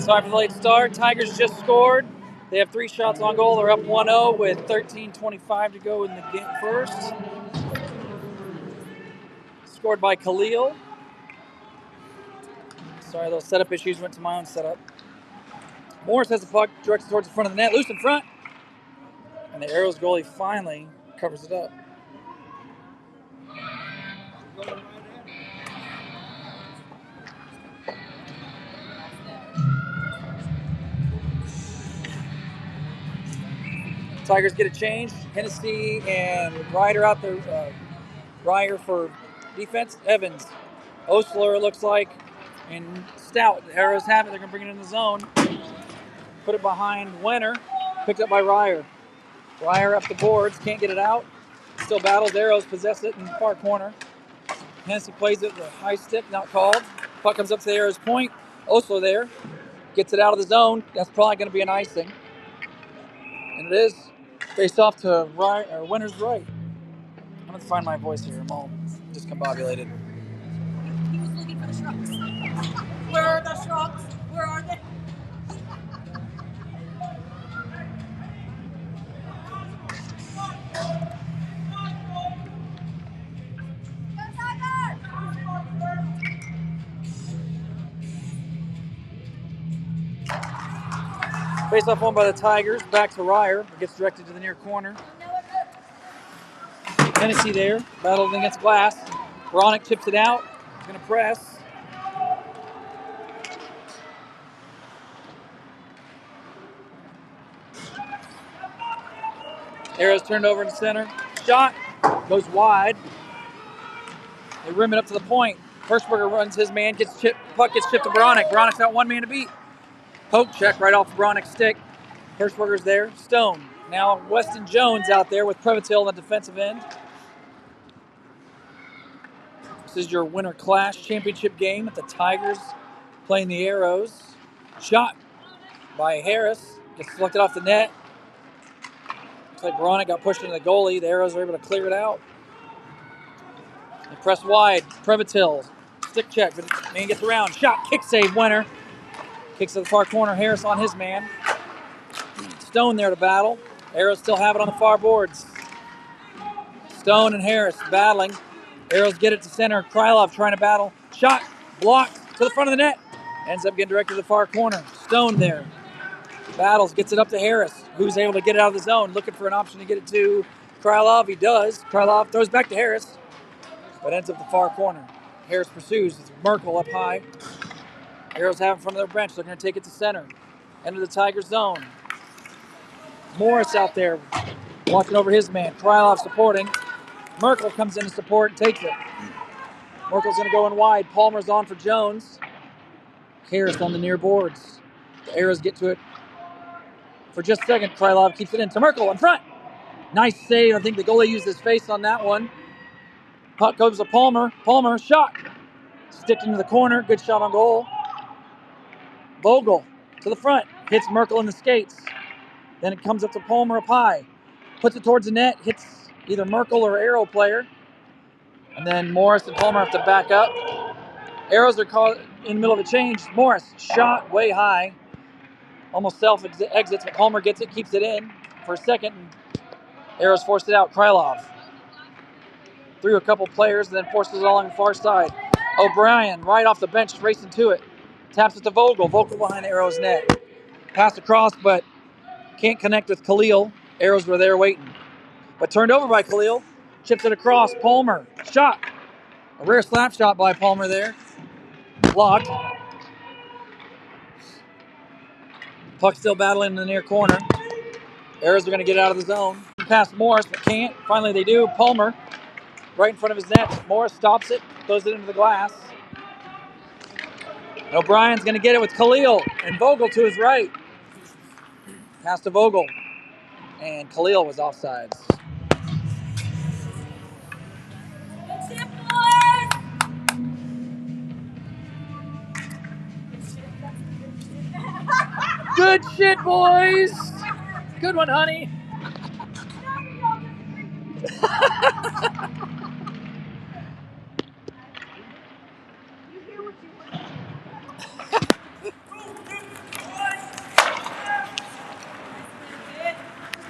Sorry for the late start. Tigers just scored. They have 3 shots on goal. They're up 1-0 with 13:25 to go in the game first. Scored by Khalil. Sorry, those setup issues went to my own setup. Morris has the puck directed towards the front of the net. Loose in front. And the Aeros goalie finally covers it up. Tigers get a change. Hennessy and Ryder out there. Ryder for defense. Evans. Osler, it looks like. And Stout. The Aeros have it. They're going to bring it in the zone. Put it behind Wenner. Picked up by Ryer. Ryer up the boards. Can't get it out. Still battles. Aeros possess it in the far corner. Hennessy plays it with a high stick. Not called. Puck comes up to the Aeros point. Osler there. Gets it out of the zone. That's probably going to be an icing. And it is. Face off to Wenner's right. I'm going to find my voice here. I'm all discombobulated. He was looking for the shrubs. Where are the shrubs? Where are they? Face off won by the Tigers. Back to Ryer. It gets directed to the near corner. Hennessy there. Battling against glass. Bronick chips it out. He's going to press. Aeros turned over in the center. Shot. Goes wide. They rim it up to the point. Hirschberger runs his man. Puck gets chipped to Bronick. Bronick's got one man to beat. Poke check right off Bronick's stick. Hirschberger's there. Stone. Now Weston Jones out there with Prevatil on the defensive end. This is your Winter Clash Championship game at the Tigers playing the Aeros. Shot by Harris. Gets deflected off the net. Looks like Bronick got pushed into the goalie. The Aeros are able to clear it out. They press wide. Prevatil. Stick check, but the man gets around. Shot, kick save, Winter. Kicks to the far corner. Harris on his man. Stone there to battle. Aeros still have it on the far boards. Stone and Harris battling. Aeros get it to center. Krylov trying to battle. Shot, blocked to the front of the net. Ends up getting directed to the far corner. Stone there. Battles, gets it up to Harris, who's able to get it out of the zone. Looking for an option to get it to Krylov. He does. Krylov throws back to Harris, but ends up the far corner. Harris pursues. It's Merkel up high. Aeros have in front of their bench. They're going to take it to center. Enter the Tiger zone. Morris out there watching over his man. Krylov supporting. Merkel comes in to support and takes it. Merkel's going to go in wide. Palmer's on for Jones. Harris on the near boards. The Aeros get to it for just a second. Krylov keeps it in to Merkel in front. Nice save. I think the goalie used his face on that one. Puck goes to Palmer. Palmer, shot. Sticked into the corner. Good shot on goal. Vogel to the front. Hits Merkel in the skates. Then it comes up to Palmer up high. Puts it towards the net. Hits either Merkel or Aero player. And then Morris and Palmer have to back up. Aeros are caught in the middle of a change. Morris, shot way high. Almost self-exits, but Palmer gets it, keeps it in for a second. Aeros forced it out. Krylov threw a couple players and then forces it all on the far side. O'Brien, right off the bench, racing to it. Taps it to Vogel. Vogel behind Aeros' net. Passed across, but can't connect with Khalil. Aeros were there waiting. But turned over by Khalil. Chips it across. Palmer. Shot. A rare slap shot by Palmer there. Blocked. Puck still battling in the near corner. Aeros are going to get out of the zone. Past Morris, but can't. Finally they do. Palmer, right in front of his net. Morris stops it, throws it into the glass. And O'Brien's going to get it with Khalil and Vogel to his right. Pass to Vogel. And Khalil was offsides. Good shit, boys. Good one, honey.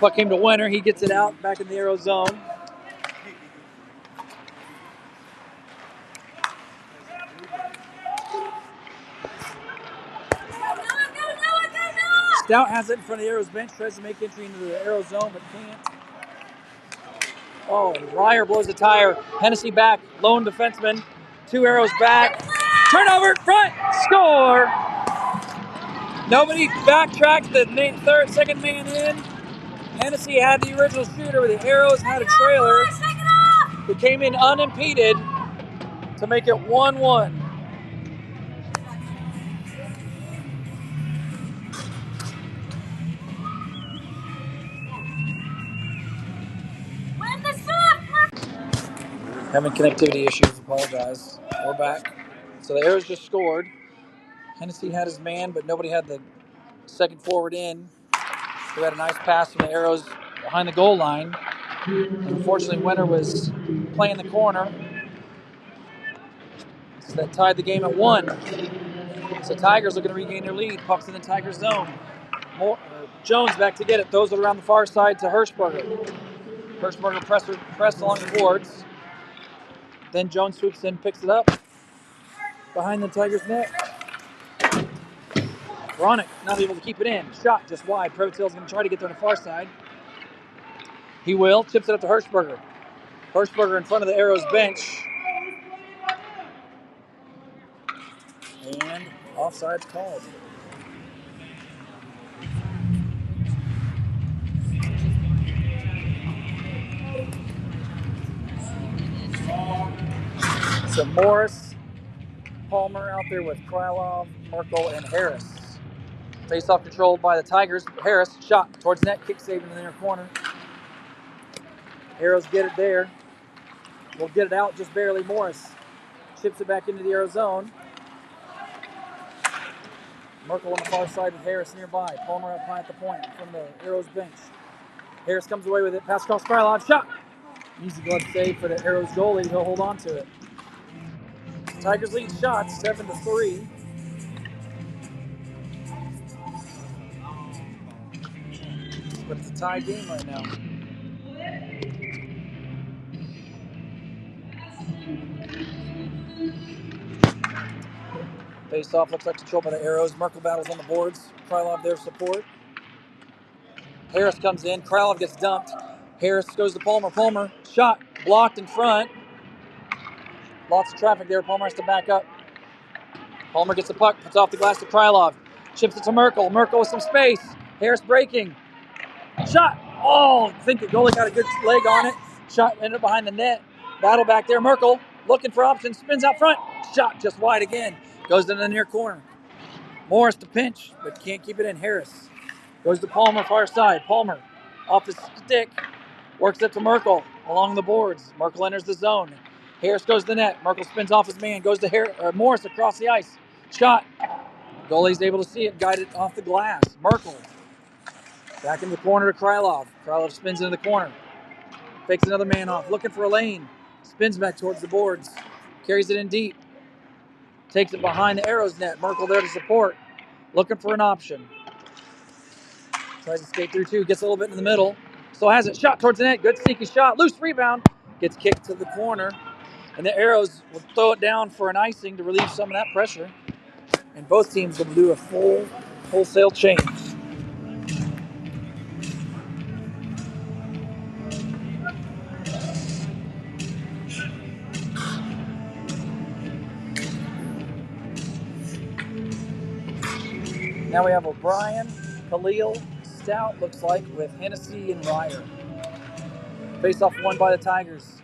Puck came to Winter. He gets it out back in the aero zone. Stout has it in front of the Aeros bench, tries to make entry into the Aero zone, but can't. Oh, and Ryer blows a tire. Hennessy back, lone defenseman. 2 Aeros back. Turnover, front, score! Nobody backtracked the second man in. Hennessy had the original shooter, the Aeros had a trailer. It came in unimpeded to make it 1-1. Having connectivity issues, apologize. We're back. So the Aeros just scored. Hennessy had his man, but nobody had the second forward in. We had a nice pass from the Aeros behind the goal line. Unfortunately, Winter was playing the corner. So that tied the game at 1. So Tigers are going to regain their lead. Puck's in the Tigers zone. Jones back to get it. Throws it around the far side to Hirschberger. Hirschberger pressed along the boards. Then Jones swoops in, picks it up behind the Tigers' net. Bronick not able to keep it in. Shot just wide. Prevotil's going to try to get there on the far side. He will. Chips it up to Hirschberger. Hirschberger in front of the Aeros bench. And offside's called. So Morris, Palmer out there with Krylov, Merkel, and Harris. Face-off controlled by the Tigers. Harris, shot towards net, kick save in the inner corner. Aeros get it there. Will get it out just barely. Morris chips it back into the Aero zone. Merkel on the far side with Harris nearby. Palmer up high at the point from the Aeros bench. Harris comes away with it. Pass across Krylov. Shot. Easy glove save for the Aeros goalie. He'll hold on to it. Tigers lead shots 7-3. But it's a tie game right now. Face off looks like controlled by the Aeros. Merkel battles on the boards. Krylov there support. Harris comes in. Krylov gets dumped. Harris goes to Palmer. Palmer shot blocked in front. Lots of traffic there. Palmer has to back up. Palmer gets the puck, puts off the glass to Krylov. Chips it to Merkel. Merkel with some space. Harris breaking. Shot. Oh, I think the goalie got a good leg on it. Shot ended up behind the net. Battle back there. Merkel looking for options. Spins out front. Shot just wide again. Goes to the near corner. Morris to pinch, but can't keep it in. Harris goes to Palmer, far side. Palmer off his stick. Works it to Merkel along the boards. Merkel enters the zone. Harris goes to the net. Merkel spins off his man. Goes to Morris across the ice. Shot. Goalie's able to see it. Guided off the glass. Merkel back in the corner to Krylov. Krylov spins into the corner. Fakes another man off. Looking for a lane. Spins back towards the boards. Carries it in deep. Takes it behind the Aeros net. Merkel there to support. Looking for an option. Tries to skate through 2. Gets a little bit in the middle. Still has it. Shot towards the net. Good sneaky shot. Loose rebound. Gets kicked to the corner. And the Aeros will throw it down for an icing to relieve some of that pressure. And both teams will do a full wholesale change. Now we have O'Brien, Khalil, Stout, looks like, with Hennessy and Ryer. Face-off won by the Tigers.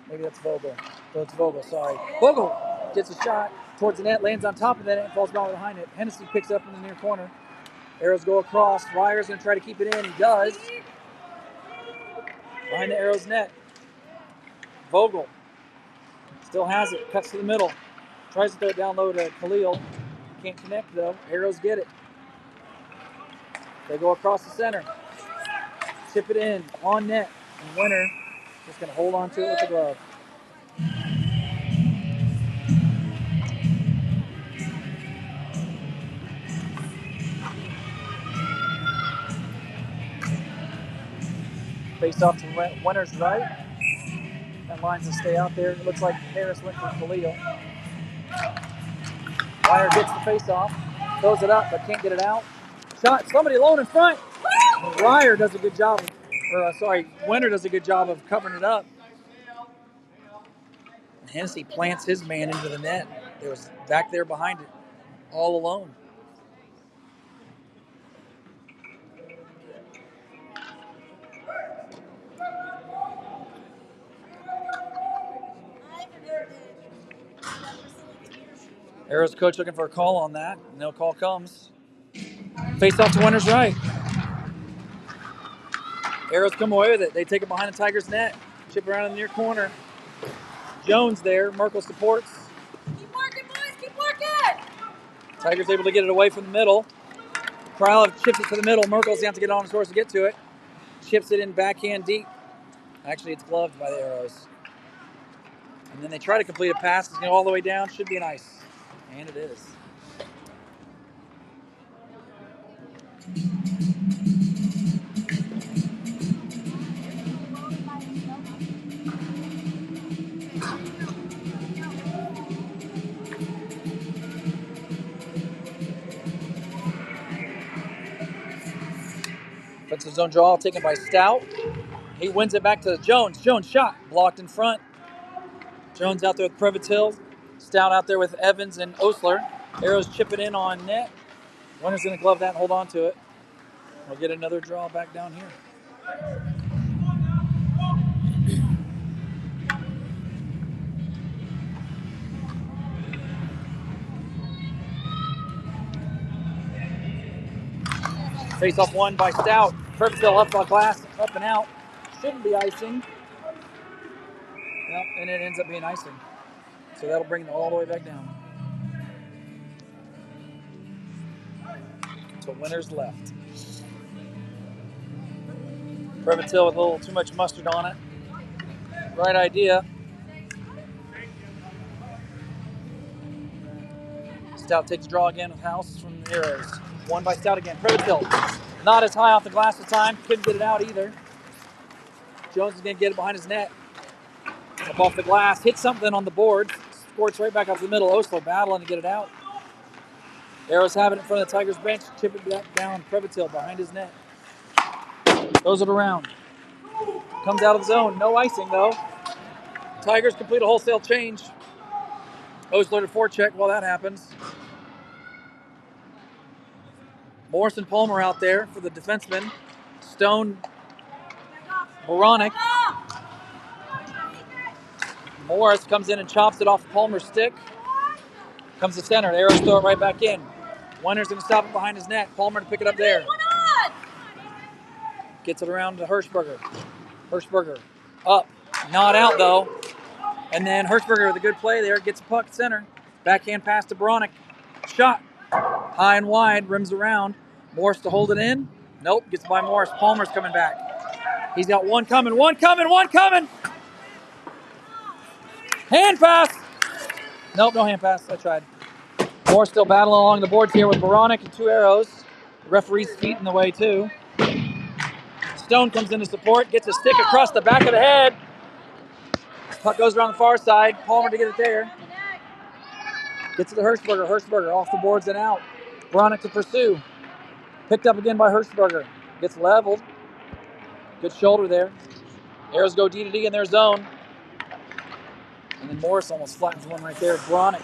Maybe that's Vogel. No, it's Vogel, sorry. Vogel gets a shot towards the net, lands on top of the net, and falls down behind it. Hennessy picks up in the near corner. Arrows go across. Ryer's going to try to keep it in. He does. Behind the Arrows net. Vogel still has it. Cuts to the middle. Tries to throw it down low to Khalil. Can't connect, though. Arrows get it. They go across the center. Chip it in. On net. And Winter just going to hold on to it with the glove. Face off to winner's right. That line's to stay out there. It looks like Harris went for Khalil. Wire gets the face off, throws it up, but can't get it out. Shot, somebody alone in front. Ryer does a good job, Winter does a good job of covering it up. And Hennessy plants his man into the net. It was back there behind it, all alone. Aeros coach looking for a call on that. No call comes. Face off to winner's right. Aeros come away with it. They take it behind the Tigers' net. Chip around in the near corner. Jones there. Merkel supports. Keep working, boys. Keep working. Tigers able to get it away from the middle. Krylov chips it to the middle. Merkel's going to have to get on his horse to get to it. Chips it in backhand deep. Actually, it's gloved by the Aeros. And then they try to complete a pass. It's going to go all the way down. Should be an ice. And it is. Defensive zone draw taken by Stout. He wins it back to Jones. Jones shot. Blocked in front. Jones out there with Previtil. Stout out there with Evans and Osler. Aeros chip it in on net. Winner's going to glove that and hold on to it. We'll get another draw back down here. Face off one by Stout. Previtil up on glass, up and out. Shouldn't be icing. Yep, and it ends up being icing. So that'll bring it all the way back down. So winner's left. Previtil with a little too much mustard on it. Right idea. Stout takes draw again with House from the Aeros. One by Stout again. Previtil not as high off the glass this time. Couldn't get it out either. Jones is going to get it behind his net. Up off the glass. Hits something on the board. Squirts right back up the middle. Oslo battling to get it out. Aeros have it in front of the Tigers bench. Chip it back down. Previtil behind his net. Throws it around. Comes out of the zone. No icing though. Tigers complete a wholesale change. Osler to forecheck while that happens. Morris and Palmer out there for the defensemen. Stone, Moronic. Morris comes in and chops it off Palmer's stick. Comes to center. Aeros throw it right back in. Winner's going to stop it behind his net. Palmer to pick it up there. Gets it around to Hirschberger. Hirschberger up. Not out though. And then Hirschberger with a good play there. Gets a puck center. Backhand pass to Moronic. Shot. High and wide. Rims around. Morris to hold it in. Nope. Gets by Morris. Palmer's coming back. He's got one coming. One coming. One coming. Hand pass. Nope, no hand pass. I tried. Morris still battling along the boards here with Moronic and two Aeros. The referee's feet in the way too. Stone comes in to support. Gets a stick across the back of the head. Puck goes around the far side. Palmer to get it there. Gets it to Hirschberger. Hirschberger off the boards and out. Moronic to pursue. Picked up again by Hirschberger. Gets leveled. Good shoulder there. Aeros go D to D in their zone. And then Morris almost flattens one right there. Moronic.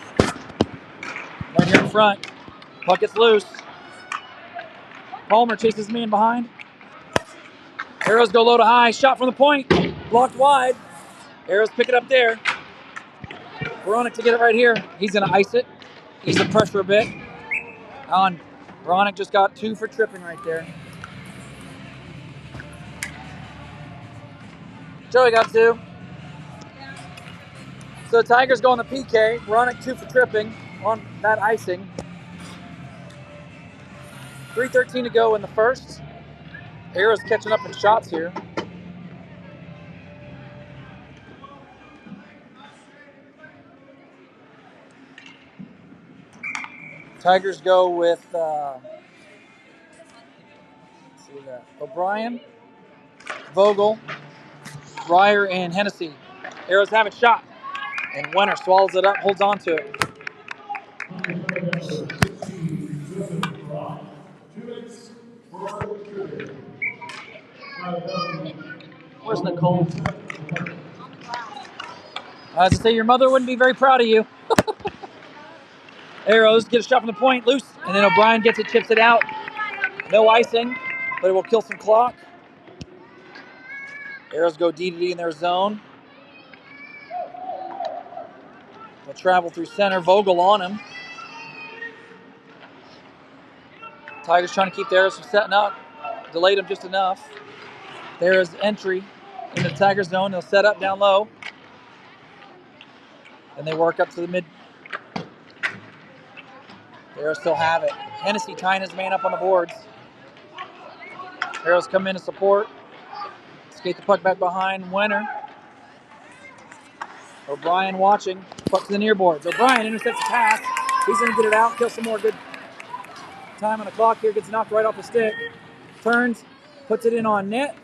Right here in front. Puck gets loose. Palmer chases me in behind. Aeros go low to high. Shot from the point. Blocked wide. Aeros pick it up there. Moronic to get it right here. He's going to ice it. Ease the pressure a bit. On. Moronic just got 2 for tripping right there. Joey got 2. So the Tigers go on the PK. Moronic 2 for tripping on that icing. 3:13 to go in the first. Aeros catching up in shots here. Tigers go with let's see that. O'Brien, Vogel, Ryer, and Hennessy. Aeros have it shot. And Winter swallows it up, holds on to it. Where's Nicole? As I say, your mother wouldn't be very proud of you. Aeros get a shot from the point, loose, and then O'Brien gets it, chips it out. No icing, but it will kill some clock. Aeros go D to D in their zone. They'll travel through center. Vogel on him. Tigers trying to keep the Aeros from setting up. Delayed them just enough. There is entry into the Tiger zone. They'll set up down low. And they work up to the mid. The Aeros still have it. Hennessy tying his man up on the boards. Aeros come in to support. Skate the puck back behind Winter. O'Brien watching. Puck to the near boards. O'Brien intercepts the pass. He's going to get it out. Kill some more good time on the clock here. Gets knocked right off the stick. Turns. Puts it in on net.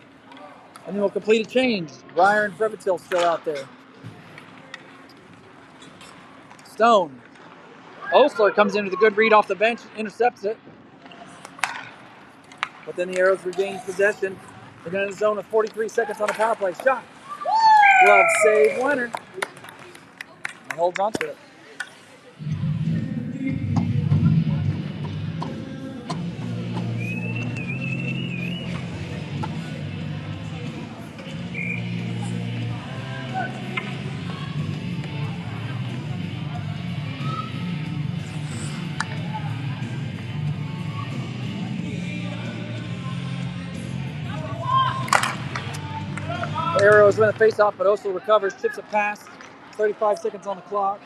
And then we'll complete a change. Ryer and Frevitil still out there. Stone. Osler comes in with a good read off the bench. Intercepts it. But then the Aeros regain possession. They're going to the zone with 43 seconds on a power play. Shot. Glove save Winter. And holds on to it. Aeros win the face-off, but Osler recovers, chips it past. 35 seconds on the clock.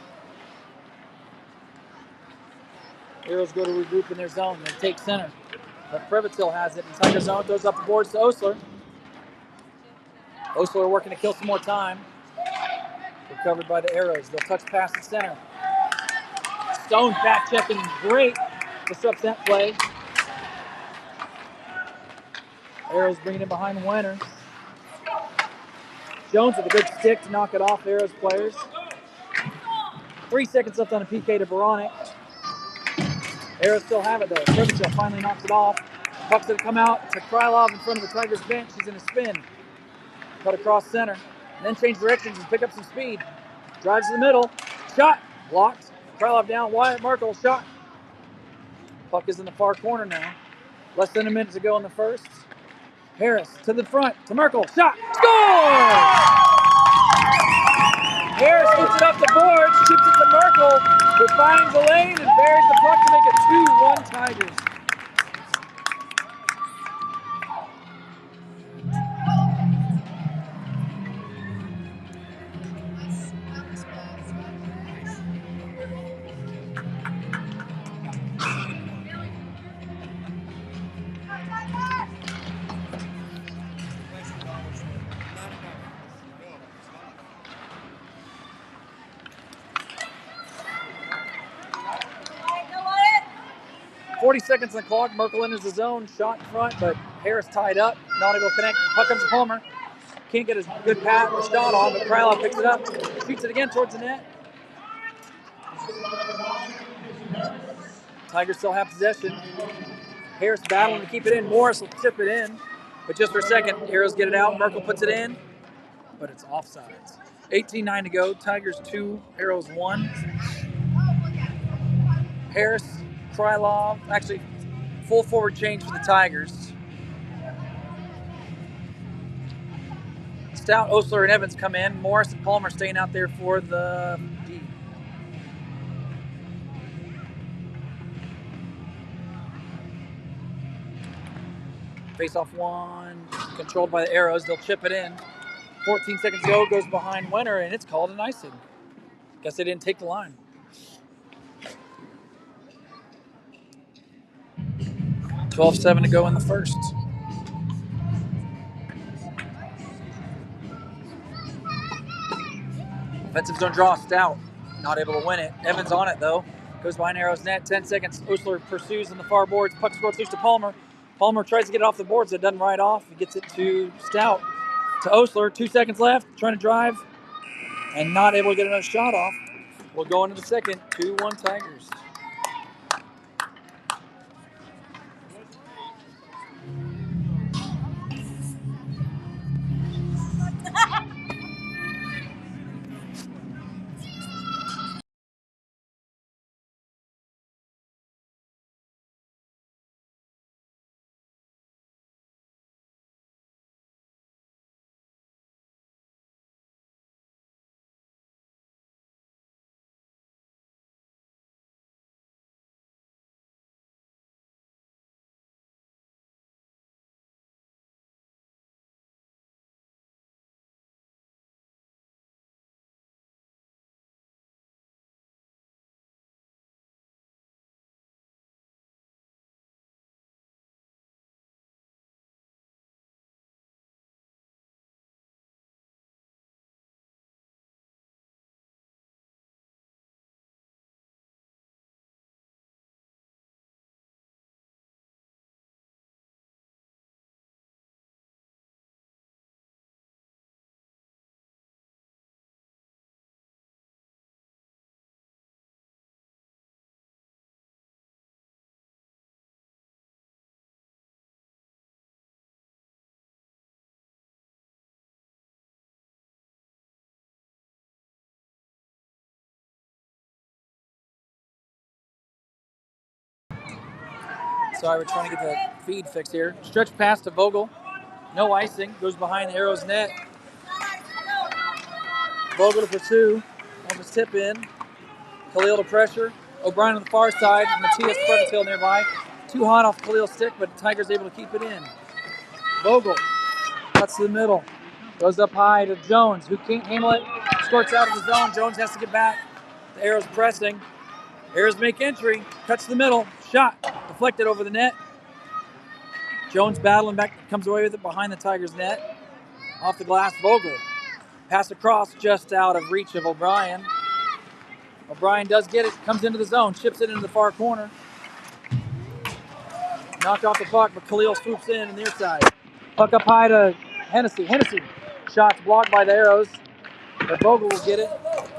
Aeros go to regroup in their zone. They take center. But Frevitil has it in Tiger zone. Throws up the boards to Osler. Osler working to kill some more time. Recovered by the Aeros. They'll touch past the center. Stone back checking. Great. Disrupts that play. Aeros bringing it behind Winter. Jones with a good stick to knock it off Aeros players. 3 seconds left on a PK to Baronic. Aeros still have it though. Frevitil finally knocks it off. Puck's going to come out to Krylov in front of the Tigers bench. He's in a spin. Cut across center. And then change directions and pick up some speed. Drives to the middle. Shot. Blocked. Krylov down. Wyatt Merkel. Shot. Puck is in the far corner now. Less than a minute to go in the first. Harris to the front. To Merkel. Shot. Score! Harris gets it up the board. Chips it to Merkel, who finds the lane and buries the puck to make it 2-1 Tigers. .40 seconds on the clock. Merkel enters the zone. Shot in front, but Harris tied up. Not able to connect. Puck comes to Palmer. Can't get a good pat or shot on, but Krylov picks it up. Shoots it again towards the net. Tigers still have possession. Harris battling to keep it in. Morris will chip it in. But just for a second, Aeros get it out. Merkel puts it in. But it's offsides. 18-9 to go. Tigers 2, Aeros 1. Harris, Krylov, actually full forward change for the Tigers. Stout, Osler, and Evans come in. Morris and Palmer staying out there for the D. Face-off one, controlled by the Aeros. They'll chip it in. 14 seconds to go, goes behind Winter, and it's called an icing. Guess they didn't take the line. 12-7 to go in the first. Offensive zone draw, Stout. Not able to win it. Evans on it, though. Goes behind Aeros net. 10 seconds. Osler pursues on the far boards. Puck squirts loose to Palmer. Palmer tries to get it off the boards. It doesn't ride off. He gets it to Stout. To Osler. 2 seconds left. Trying to drive. And not able to get another shot off. We'll go into the second. 2-1 Tigers. Sorry, we're trying to get the feed fixed here. Stretch pass to Vogel. No icing. Goes behind the Aeros net. Vogel to pursue. Almost tip in. Khalil to pressure. O'Brien on the far side. Matthias Clevertail nearby. Too hot off Khalil's stick, but Tigers able to keep it in. Vogel cuts to the middle. Goes up high to Jones, who can't handle it. Squirts out of the zone. Jones has to get back. The Aeros pressing. Aeros make entry. Cuts to the middle. Shot. Deflected over the net. Jones battling back. Comes away with it behind the Tigers net. Off the glass, Vogel. Pass across just out of reach of O'Brien. O'Brien does get it. Comes into the zone. Chips it into the far corner. Knocked off the puck, but Khalil swoops in the near side. Puck up high to Hennessy. Hennessy. Shots blocked by the Aeros. But Vogel will get it.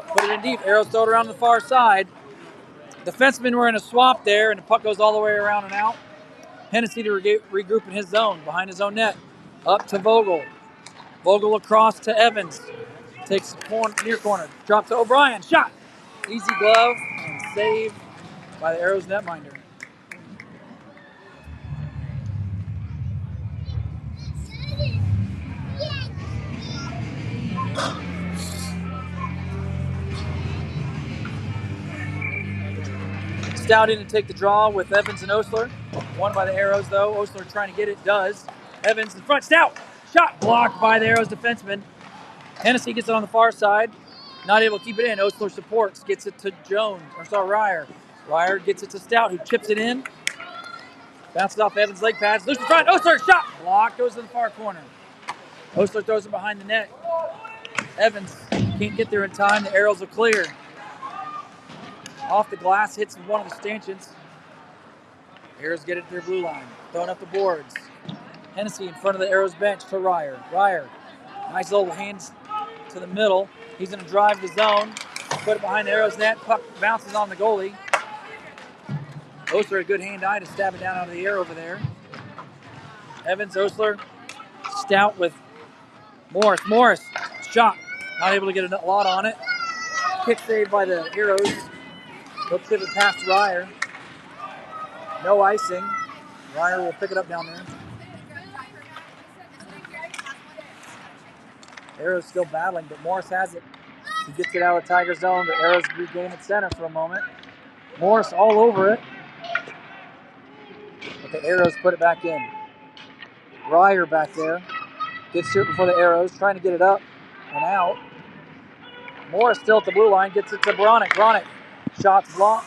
Put it in deep. Aeros throw it around the far side. Defensemen were in a swap there, and the puck goes all the way around and out. Hennessy to regroup in his zone, behind his own net. Up to Vogel. Vogel across to Evans. Takes the near corner. Drop to O'Brien. Shot. Easy glove and saved by the Aeros netminder. Stout in to take the draw with Evans and Osler. Won by the Aeros, though. Osler trying to get it, does. Evans in front, Stout. Shot blocked by the Aeros defenseman. Hennessy gets it on the far side. Not able to keep it in. Osler supports, gets it to Jones, Ryer. Ryer gets it to Stout, who chips it in. Bounces off Evans' leg pads. Loose in front. Osler, shot. Blocked, goes to the far corner. Osler throws it behind the net. Evans can't get there in time. The Aeros are clear. Off the glass, hits one of the stanchions. Aeros get it to their blue line. Throwing up the boards. Hennessy in front of the Aeros bench to Ryer. Ryer, nice little hands to the middle. He's going to drive the zone. Put it behind the Aeros net. Puck bounces on the goalie. Osler a good hand-eye to stab it down out of the air over there. Evans, Osler, Stout with Morris. Morris, shot. Not able to get a lot on it. Kick saved by the Aeros. They'll pivot past Ryer. No icing. Ryer will pick it up down there. Aeros still battling, but Morris has it. He gets it out of the Tiger zone, but Aeros regain at center for a moment. Morris all over it. But the Aeros put it back in. Ryer back there. Gets to it before the Aeros, trying to get it up and out. Morris still at the blue line, gets it to Bronick. Bronick, shots blocked.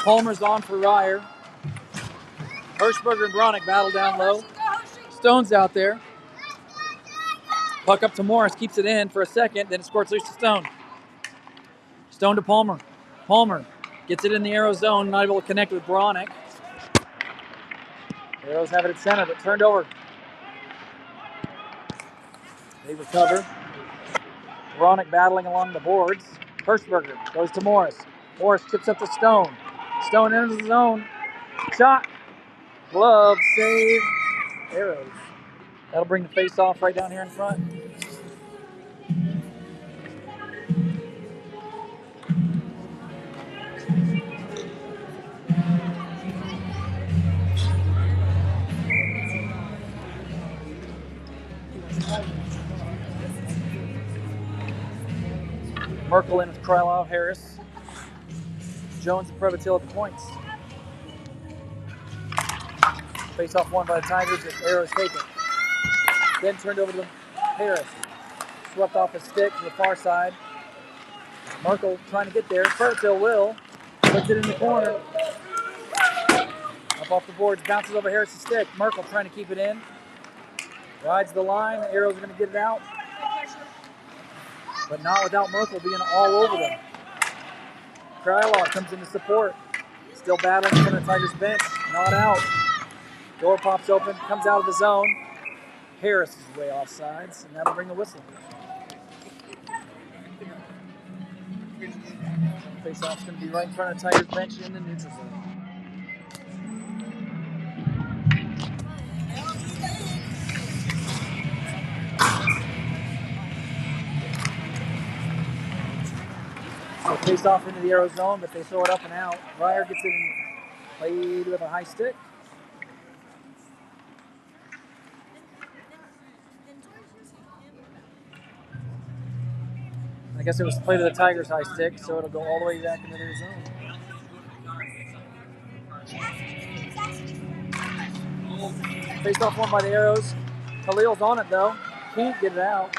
Palmer's on for Ryer. Hirschberger and Bronick battle down low. Stone's out there. Puck up to Morris, keeps it in for a second, then it squirts loose to Stone. Stone to Palmer. Palmer gets it in the Aero zone, not able to connect with Bronick. Arrows have it at center, but turned over. They recover. Veronic battling along the boards. Hirschberger goes to Morris. Morris chips up to Stone. Stone enters the zone. Shot. Glove. Save. Arrows. That'll bring the face off right down here in front. Merkel in with Krylov, Harris. Jones and Prevottil at the points. Face off won by the Tigers as Arrows take it. Then turned over to Harris. Swept off his stick to the far side. Merkel trying to get there. Prevottil will. Puts it in the corner. Up off the boards, bounces over Harris' stick. Merkel trying to keep it in. Rides the line. The Arrows are going to get it out. But not without Merkel being all over them. Krylov comes in to support. Still battling in front of the Tigers bench. Not out. Door pops open, comes out of the zone. Harris is way off sides, and that'll bring the whistle. Face-off's going to be right in front of the Tigers bench in the neutral zone. So face-off into the Arrow zone, but they throw it up and out. Ryer gets it in, played with a high stick. I guess it was played with the Tigers' high stick, so it'll go all the way back into their zone. Face-off won by the Arrows. Khalil's on it, though. Can't get it out.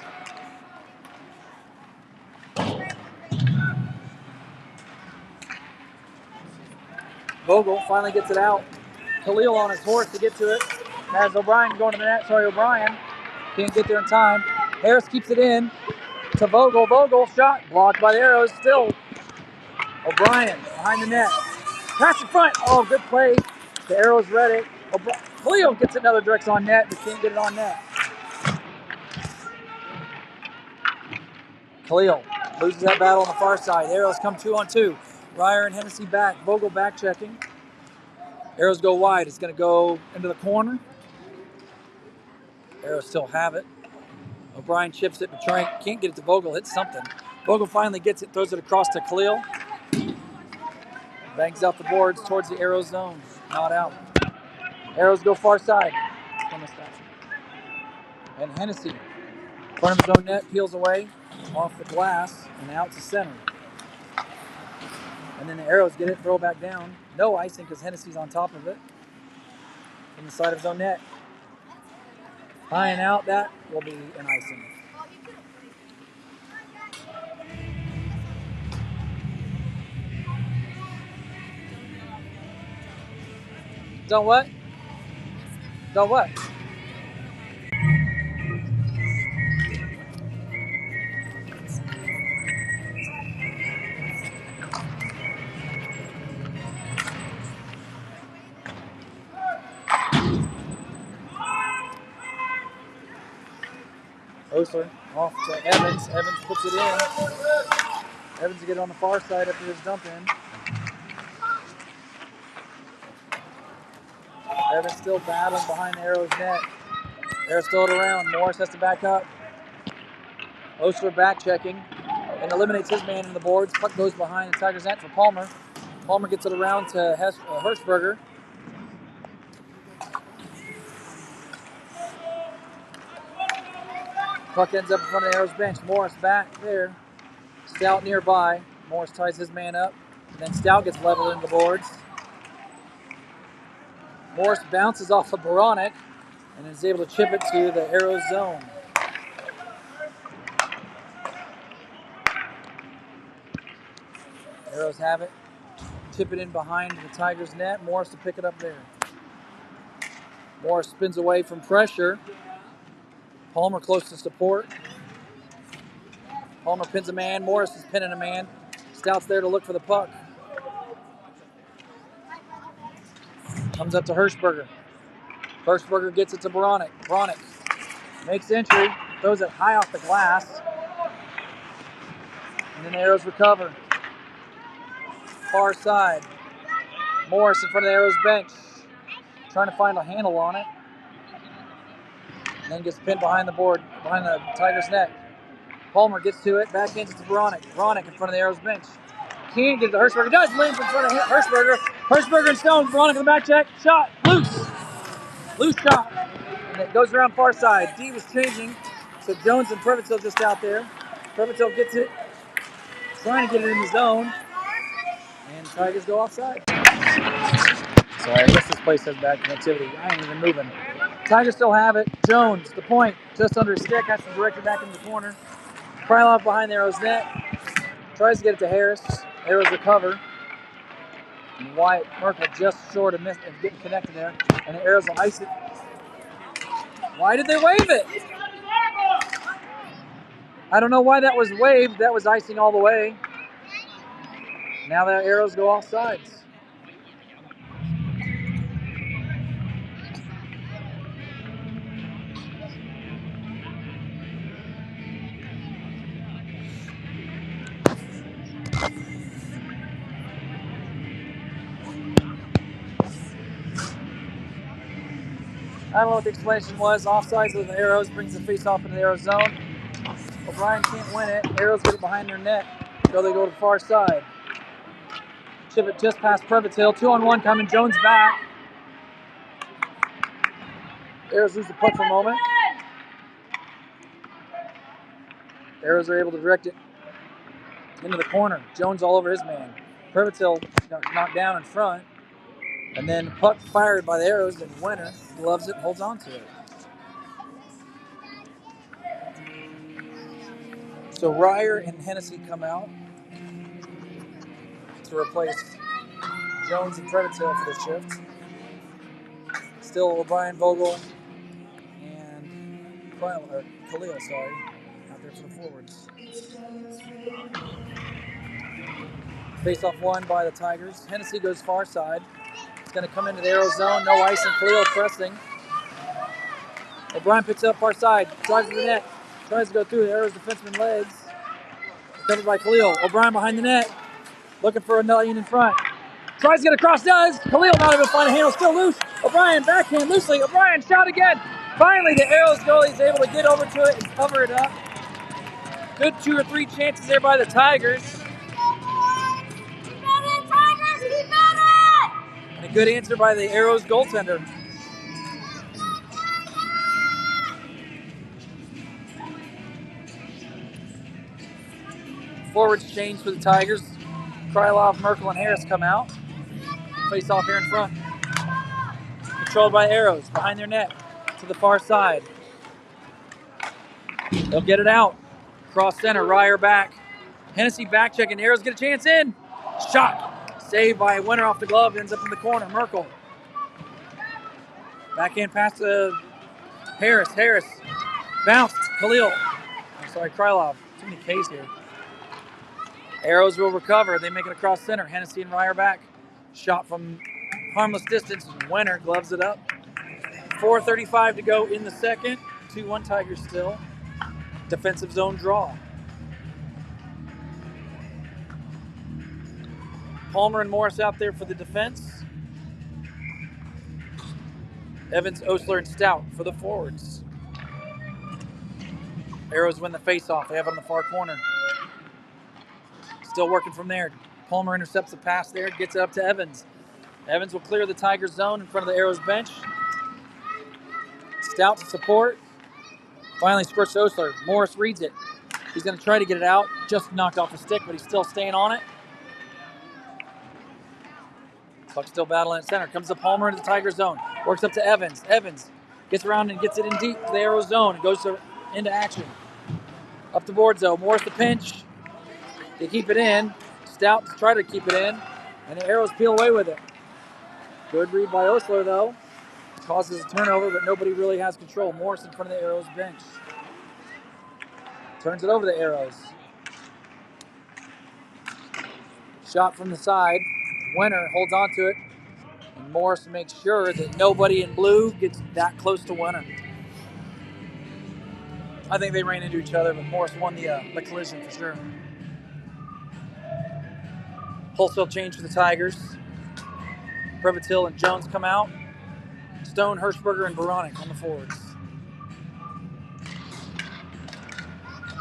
Vogel finally gets it out. Khalil on his horse to get to it. Has O'Brien going to the net. Sorry, O'Brien. Can't get there in time. Harris keeps it in to Vogel. Vogel shot. Blocked by the Arrows. Still O'Brien behind the net. Pass in front. Oh, good play. The Arrows read it. Khalil gets another direct on net, but can't get it on net. Khalil loses that battle on the far side. Arrows come 2-on-2. Ryer and Hennessy back. Vogel back checking. Arrows go wide. It's going to go into the corner. Arrows still have it. O'Brien chips it, but can't get it to Vogel. Hits something. Vogel finally gets it, throws it across to Khalil. Bangs out the boards towards the Arrows zone. Not out. Arrows go far side. And Hennessy, front of his own net, peels away off the glass and out to center. And then the Arrows get it, throw back down. No icing because Hennessy's on top of it. From the side of his own net. High and out, that will be an icing. Done what? Done what? Osler off to Evans. Evans puts it in. Evans get it on the far side after his dump in. Evans still battling behind the Arrows net. Arrows throw it around. Morris has to back up. Osler back checking and eliminates his man in the boards. Puck goes behind the Tigers net for Palmer. Palmer gets it around to Hirschberger. Puck ends up in front of the Arrows bench. Morris back there. Stout nearby. Morris ties his man up. And then Stout gets leveled into the boards. Morris bounces off of Baronic and is able to chip it to the Arrows zone. Arrows have it. Chip it in behind the Tigers net. Morris to pick it up there. Morris spins away from pressure. Palmer close to support. Palmer pins a man. Morris is pinning a man. Stout's there to look for the puck. Comes up to Hirschberger. Hirschberger gets it to Bronick. Bronick makes entry, throws it high off the glass, and then the Aeros recover. Far side. Morris in front of the Aeros bench, trying to find a handle on it, and then gets pinned behind the board, behind the Tigers' net. Palmer gets to it, backhands it to Bronick. Bronick in front of the Aeros bench. Can't get it to Hirschberger. Does, lands in front of Hirschberger. Hirschberger and Stone. Bronick in the back check. Shot. Loose. Loose shot. And it goes around far side. D was changing, so Jones and Previtil just out there. Previtil gets it, trying to get it in the zone, and Tigers go offside. Sorry, I guess this place has bad connectivity. I ain't even moving. Tigers still have it. Jones, the point, just under his stick, has to direct it back into the corner. Krylov behind the Aeros net. Tries to get it to Harris. Aeros recover. And Wyatt Merkel just short of getting connected there. And the Aeros will ice it. Why did they wave it? I don't know why that was waved. That was icing all the way. Now the Aeros go off sides. I don't know what the explanation was. Offsides with the Aeros brings the face off into the Aeros zone. O'Brien can't win it. Aeros get it behind their net. So they go to the far side. Chip it just past Previtil. 2-on-1 coming. Jones back. Aeros lose the puck for a moment. Aeros are able to direct it into the corner. Jones all over his man. Previtil got knocked down in front. And then puck fired by the Aeros, and Winter gloves it and holds on to it. So Ryer and Hennessy come out to replace Jones and Previtil for the shift. Still O'Brien, Vogel, and Khalil, out there for the forwards. Face-off won by the Tigers. Hennessy goes far side. It's going to come into the Aero zone. No ice, and Khalil pressing. O'Brien picks up far side. Drives to the net. Tries to go through the Aeros defenseman legs. Covered by Khalil. O'Brien behind the net. Looking for a million in front. Tries to get across. Does. Khalil not able to find a handle. Still loose. O'Brien backhand loosely. O'Brien shot again. Finally, the Aeros goalie is able to get over to it and cover it up. Good 2 or 3 chances there by the Tigers. And a good answer by the Aeros goaltender. Forwards change for the Tigers. Krylov, Merkel, and Harris come out. Face off here in front. Controlled by Aeros behind their net to the far side. They'll get it out. Cross center, Ryer back. Hennessy back checking. Aeros get a chance in. Shot. Saved by Winter off the glove. Ends up in the corner. Merkel. Backhand pass to Harris. Harris. Bounced. Khalil. Krylov. Too many K's here. Aeros will recover. They make it across center. Hennessy and Ryer back. Shot from harmless distance. Winter gloves it up. 4:35 to go in the second. 2-1 Tigers still. Defensive zone draw. Palmer and Morris out there for the defense. Evans, Osler, and Stout for the forwards. Aeros win the face-off. They have it on the far corner. Still working from there. Palmer intercepts the pass there, gets it up to Evans. Evans will clear the Tigers zone in front of the Aeros bench. Stout to support. Finally squirts to Osler. Morris reads it. He's going to try to get it out. Just knocked off the stick, but he's still staying on it. Puck still battling at center. Comes to Palmer into the Tiger zone. Works up to Evans. Evans gets around and gets it in deep to the Aeros zone and goes into action. Up the boards though. Morris the pinch. They keep it in. Stout to try to keep it in. And the Aeros peel away with it. Good read by Osler though. Causes a turnover, but nobody really has control. Morris in front of the Aeros bench. Turns it over to the Aeros. Shot from the side. Winter holds on to it. And Morris makes sure that nobody in blue gets that close to winner. I think they ran into each other, but Morris won the collision for sure. Wholesale change for the Tigers. Prevatil and Jones come out. Stone, Hirschberger, and Veronic on the forwards.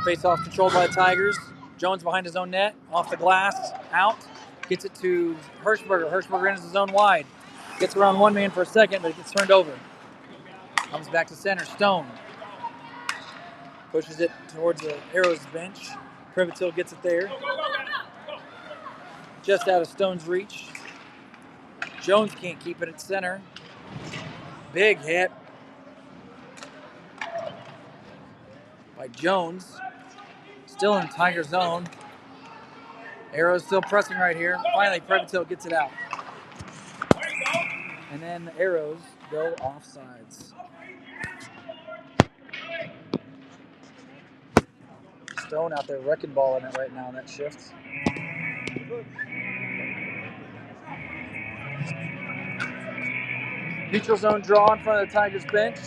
Face-off controlled by the Tigers. Jones behind his own net, off the glass, out. Gets it to Hirschberger. Hirschberger enters his own wide. Gets around one man for a second, but it gets turned over. Comes back to center. Stone pushes it towards the Aeros bench. Prevatil gets it there. Just out of Stone's reach. Jones can't keep it at center. Big hit by Jones. Still in Tiger zone. Aeros still pressing right here. Finally, Prevatil gets it out. And then the Aeros go offsides. Stone out there wrecking ball in it right now in that shift. Neutral zone draw in front of the Tigers bench.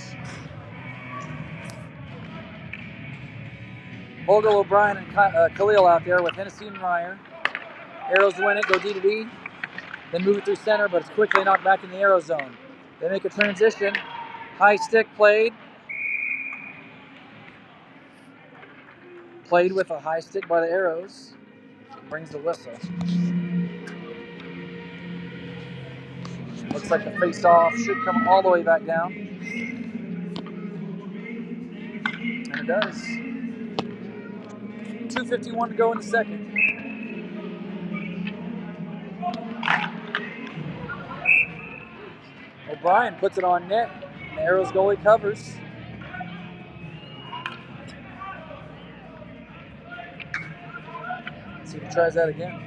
Vogel, O'Brien, and Khalil out there with Hennessy and Meyer. Aeros win it, go D to D. Then move it through center, but it's quickly knocked back in the Aero zone. They make a transition. High stick played. Played with a high stick by the Aeros. Brings the whistle. Looks like the face-off should come all the way back down. And it does. 2:51 to go in the second. O'Brien puts it on net. And the Aeros goalie covers. Let's see if he tries that again.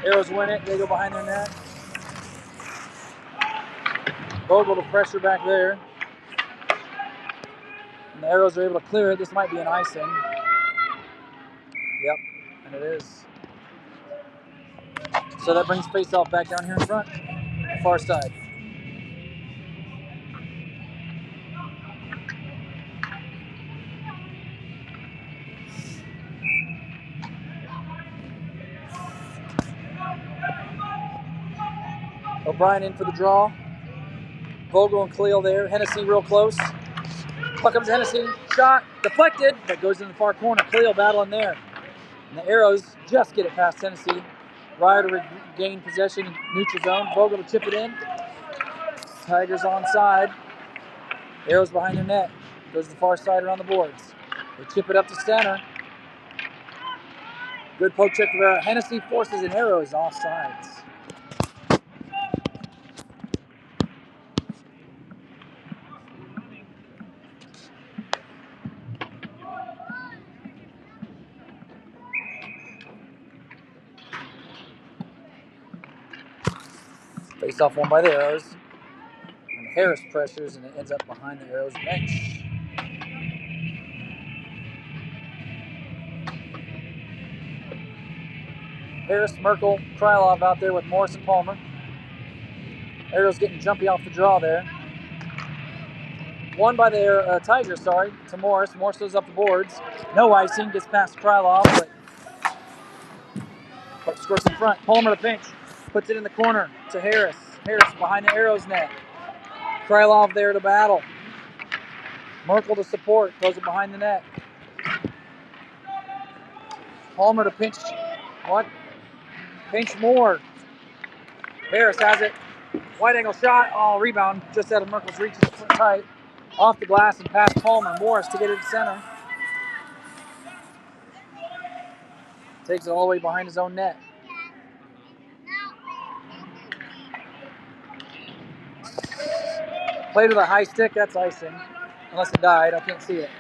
Aeros win it. They go behind their net. Vogel to pressure back there. And the Aeros are able to clear it. This might be an icing. Yep, and it is. So that brings face-off back down here in front. Far side. O'Brien in for the draw. Vogel and Khalil there. Hennessy real close. Puck comes Hennessy. Shot. Deflected, but goes in the far corner. Khalil battling there. And the Aeros just get it past Hennessy. Ryer to regain possession in neutral zone. Vogel to chip it in. Tigers onside. Aeros behind the net. Goes to the far side around the boards. They chip it up to center. Good poke check there. Hennessy forces an Aeros offsides. Face off one by the Aeros. And Harris pressures and it ends up behind the Aeros bench. Harris, Merkel, Krylov out there with Morris and Palmer. Aeros getting jumpy off the draw there. Won by the Tigers, to Morris. Morris goes up the boards. No icing, gets past Krylov, but scores in front. Palmer to pinch. Puts it in the corner to Harris. Harris behind the Aeros net. Krylov there to battle. Merkel to support. Throws it behind the net. Palmer to pinch. What? Pinch more. Harris has it. Wide angle shot. Oh, rebound just out of Merkel's reach. Tight. Off the glass and past Palmer. Morris to get it to center. Takes it all the way behind his own net. Played with a high stick. That's icing. Unless it died. I can't see it.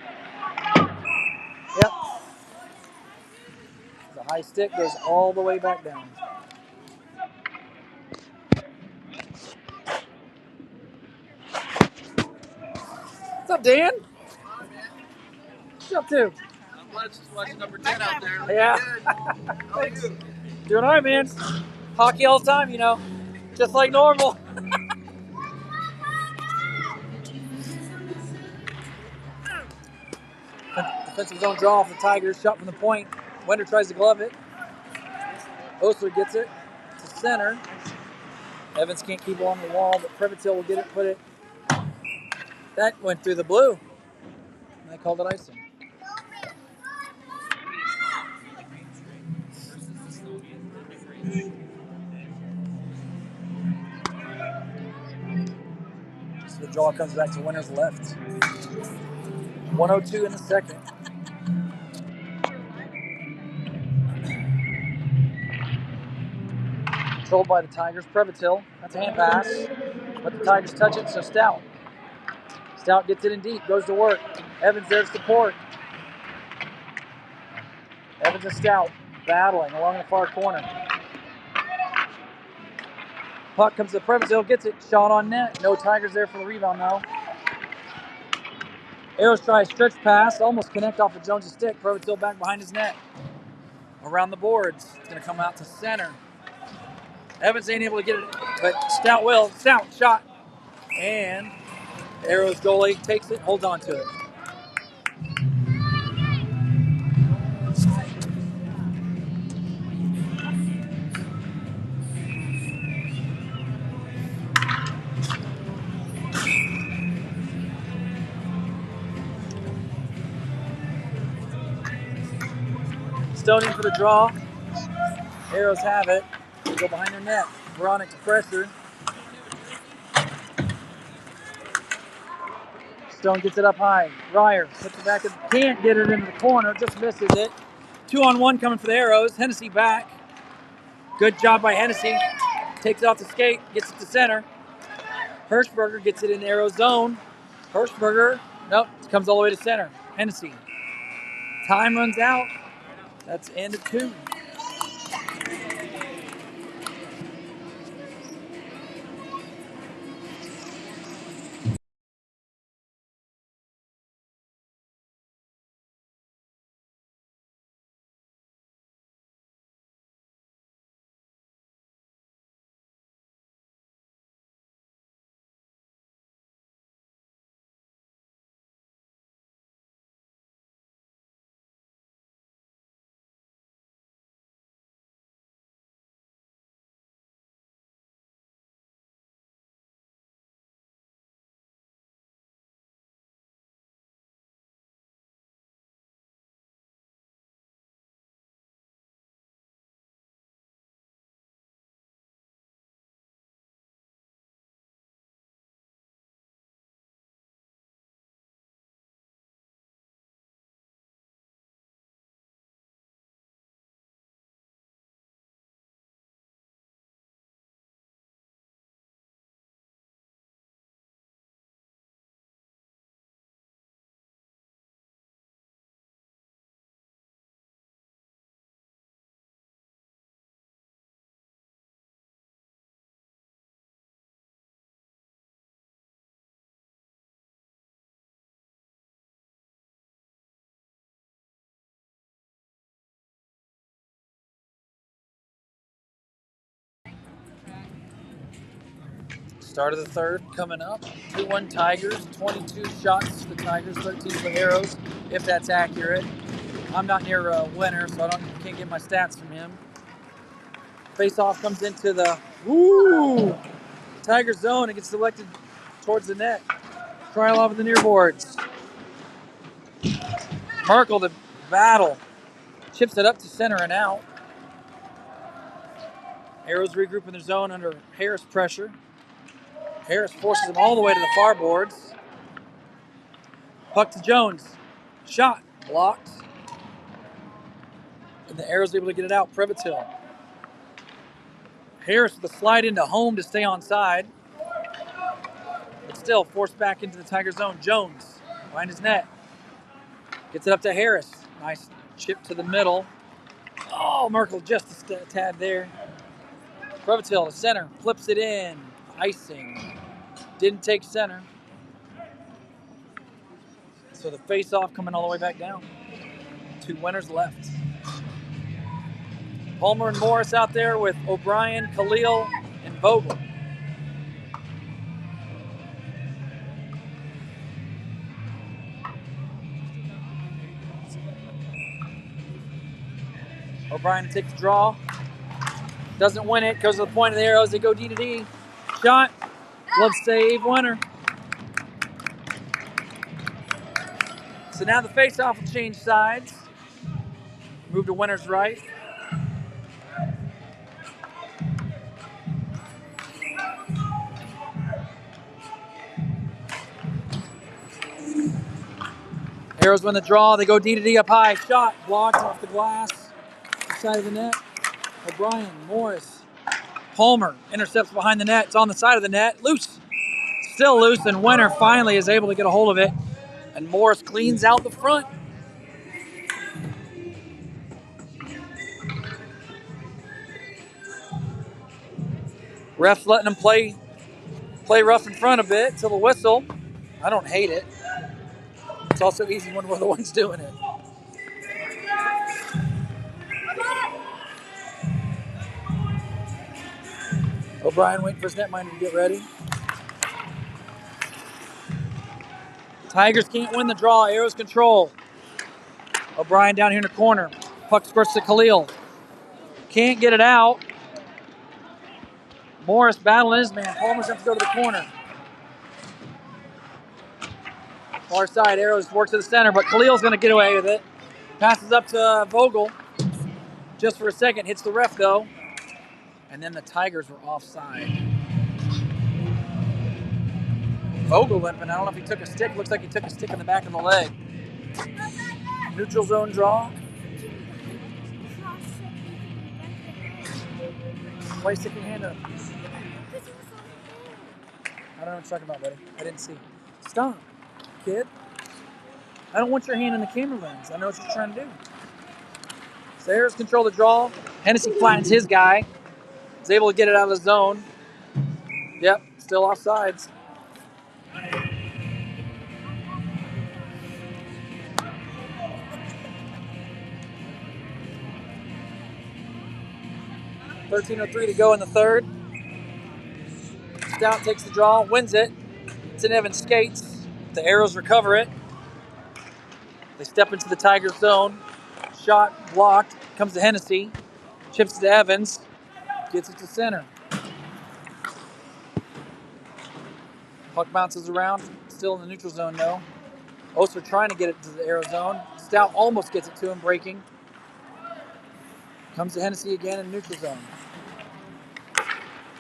Yep. The high stick goes all the way back down. What's up, Dan? What's you up to? I'm just watching number 10 out there. Yeah. How are you? Doing all right, man. Hockey all the time, you know. Just like normal. Defensive zone draw off the Tigers. Shot from the point. Wender tries to glove it. Osler gets it to center. Evans can't keep it on the wall, but Previtil will get it, put it. That went through the blue. And they called it icing. So the draw comes back to Winner's left. 1:02 in the second. Controlled by the Tigers. Previtil. That's a hand pass. But the Tigers touch it, so Stout. Stout gets it in deep, goes to work. Evans there to support. Evans and Stout battling along the far corner. Puck comes to Previtil, gets it, shot on net. No Tigers there for the rebound now. Aeros tries stretch pass, almost connect off of Jones' stick. Previtil back behind his net. Around the boards. It's going to come out to center. Evans ain't able to get it, but Stout will. Stout shot. And Aeros goalie takes it, holds on to it. Stone in for the draw. Aeros have it. They go behind their net. Veronic to pressure. Stone gets it up high. Ryer puts it back. Can't get it into the corner. Just misses it. 2-on-1 coming for the Aeros. Hennessy back. Good job by Hennessy. Takes it off the skate. Gets it to center. Hirschberger gets it in the Aeros zone. Hirschberger, nope, comes all the way to center. Hennessy. Time runs out. That's end of 2. Start of the third coming up. 2-1 Tigers. 22 shots for the Tigers, 13 for the Aeros, if that's accurate. I'm not near Winner, so can't get my stats from him. Face-off comes into the Tiger zone and gets deflected towards the net. Krylov in the near boards. Merkel to battle. Chips it up to center and out. Aeros regroup in their zone under Harris pressure. Harris forces them all the way to the far boards. Puck to Jones. Shot. Blocked. And the Aeros able to get it out. Previtil. Harris with a slide into home to stay on side. But still forced back into the Tiger zone. Jones behind his net. Gets it up to Harris. Nice chip to the middle. Oh, Merkel just a tad there. Previtil to center. Flips it in. Icing. Didn't take center. So the face-off coming all the way back down. 2 winners left. Palmer and Morris out there with O'Brien, Khalil, and Vogel. O'Brien takes the draw. Doesn't win it. Goes to the point of the arrows. They go D to D. Shot. Glove save. Winner. So now the face-off will change sides. Move to winner's right. Arrows win the draw. They go D to D up high. Shot. Blocked off the glass. Side of the net. O'Brien. Morris. Palmer intercepts behind the net. It's on the side of the net. Loose. Still loose, and Winner finally is able to get a hold of it. And Morris cleans out the front. Ref's letting him play rough in front a bit till the whistle. I don't hate it. It's also easy when we're the ones doing it. O'Brien waiting for his netminder to get ready. Tigers can't win the draw. Aeros control. O'Brien down here in the corner. Puck squirts to Khalil. Can't get it out. Morris battling his man. Palmer's have to go to the corner. Far side, Aeros work to the center, but Khalil's going to get away with it. Passes up to Vogel. Just for a second, hits the ref though. And then the Tigers were offside. Vogel limping. I don't know if he took a stick. Looks like he took a stick in the back of the leg. Neutral zone draw. Why are you sticking your hand up? I don't know what you're talking about, buddy. I didn't see. Stop, kid. I don't want your hand in the camera lens. I know what you're trying to do. Sayers control the draw. Hennessy flattens his guy. Is able to get it out of the zone. Yep, still offsides. .13:03 to go in the third. Stout takes the draw, wins it. It's in Evans' skates. The Aeros recover it. They step into the Tigers zone. Shot blocked. Comes to Hennessy. Chips to Evans. Gets it to center. Puck bounces around. Still in the neutral zone, though. Oster trying to get it to the Aero zone. Stout almost gets it to him, breaking. Comes to Hennessy again in neutral zone.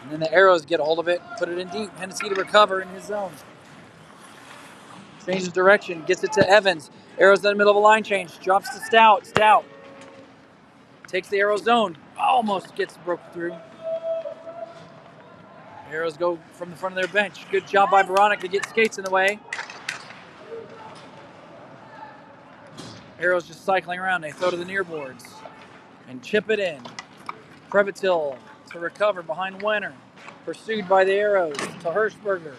And then the Aeros get a hold of it, put it in deep. Hennessy to recover in his zone. Changes direction, gets it to Evans. Aeros in the middle of a line change, drops to Stout. Stout takes the Aero zone, almost gets broke through. Aeros go from the front of their bench. Good job by Baronic to get skates in the way. Aeros just cycling around. They throw to the near boards and chip it in. Previtil to recover behind Winner. Pursued by the Aeros to Hirschberger.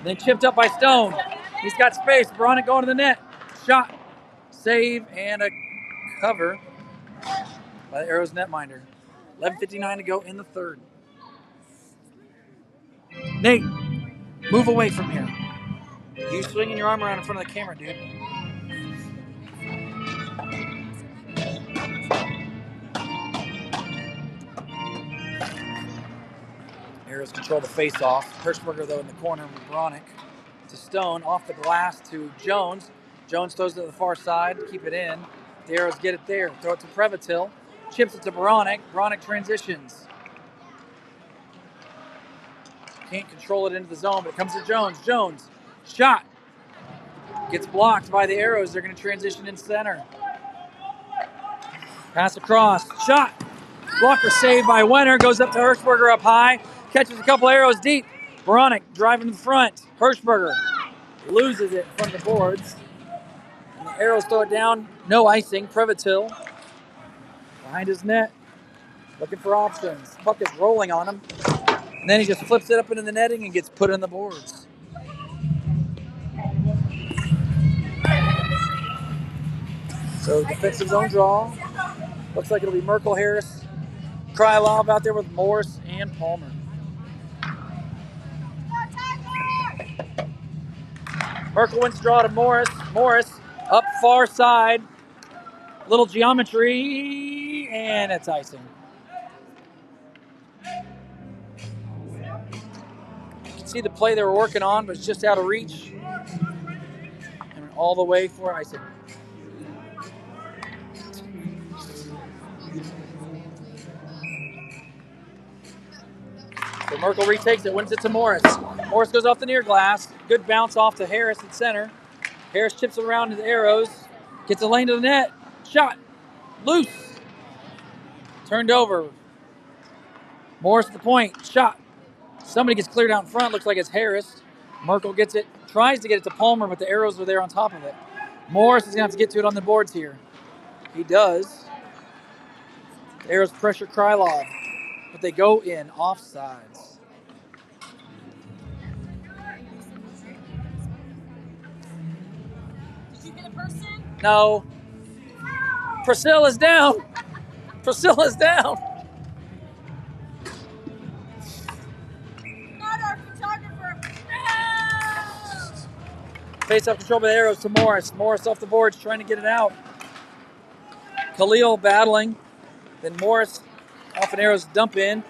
Then chipped up by Stone. He's got space. Baronic going to the net. Shot. Save and a cover by the Aeros netminder. 11:59 to go in the third. Nate, move away from here. You swinging your arm around in front of the camera, dude. Aeros control the face-off. Hirschberger, though, in the corner with Baronic. To Stone, off the glass to Jones. Jones throws it to the far side to keep it in. The Aeros get it there. Throw it to Previtil. Chips it to Baronic. Baronic transitions. Can't control it into the zone, but it comes to Jones. Jones, shot. Gets blocked by the Aeros. They're going to transition in center. Pass across. Shot. Blocker saved by Winner. Goes up to Hirschberger up high. Catches a couple Aeros deep. Baronic driving to the front. Hirschberger loses it in front of the boards. And the Aeros throw it down. No icing. Previtil behind his net. Looking for options. Puck is rolling on him. And then he just flips it up into the netting and gets put in the boards. So defensive zone draw. Looks like it'll be Merkel, Harris, Krylov out there with Morris and Palmer. Merkel wins draw to Morris. Morris up far side. Little geometry, and it's icing. You can see the play they were working on, but it's just out of reach. And all the way for icing. So Merkel retakes it, wins it to Morris. Morris goes off the near glass. Good bounce off to Harris at center. Harris chips it around to the aeros. Gets a lane to the net. Shot. Loose. Turned over. Morris at the point. Shot. Somebody gets cleared out in front. Looks like it's Harris. Merkel gets it. Tries to get it to Palmer, but the aeros are there on top of it. Morris is going to have to get to it on the boards here. He does. The aeros pressure Krylov, but they go in offsides. Did you hit a person? No. Priscilla's down. Priscilla's down. Not our photographer. No! Face-off control by the aeros to Morris. Morris off the boards trying to get it out. Khalil battling. Then Morris off an aeros dump in.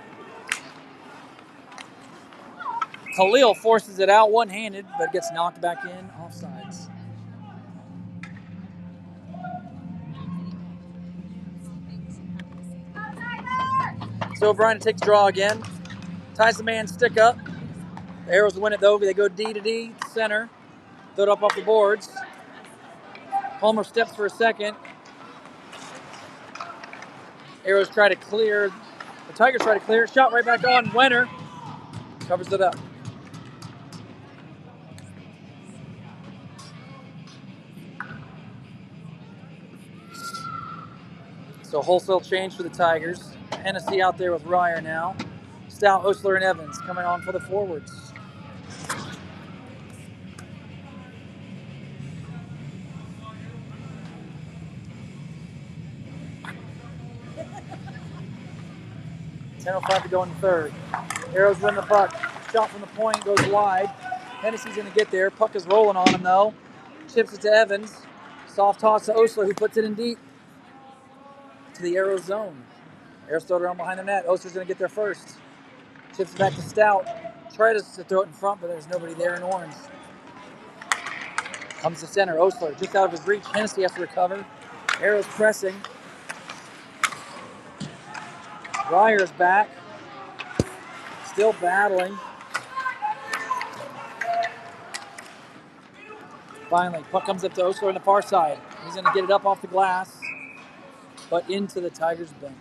Khalil forces it out one-handed, but gets knocked back in offsides. So O'Brien takes draw again. Ties the man stick up. The aeros win it though. They go D to D, center. Throw it up off the boards. Palmer steps for a second. Aeros try to clear. The Tigers try to clear. Shot right back on. Wenner covers it up. So wholesale change for the Tigers. Hennessy out there with Ryer now. Stout, Osler, and Evans coming on for the forwards. .10:05 to go in the third. Aeros win the puck. Shot from the point goes wide. Hennessy's going to get there. Puck is rolling on him though. Chips it to Evans. Soft toss to Osler, who puts it in deep to the Aeros zone. Aeros throw it around behind the net. Osler's going to get there first. Chips it back to Stout. Try to throw it in front, but there's nobody there in orange. Comes to center. Osler just out of his reach. Hennessy has to recover. Aeros pressing. Ryer's back. Still battling. Finally, puck comes up to Osler on the far side. He's going to get it up off the glass, but into the Tigers bench.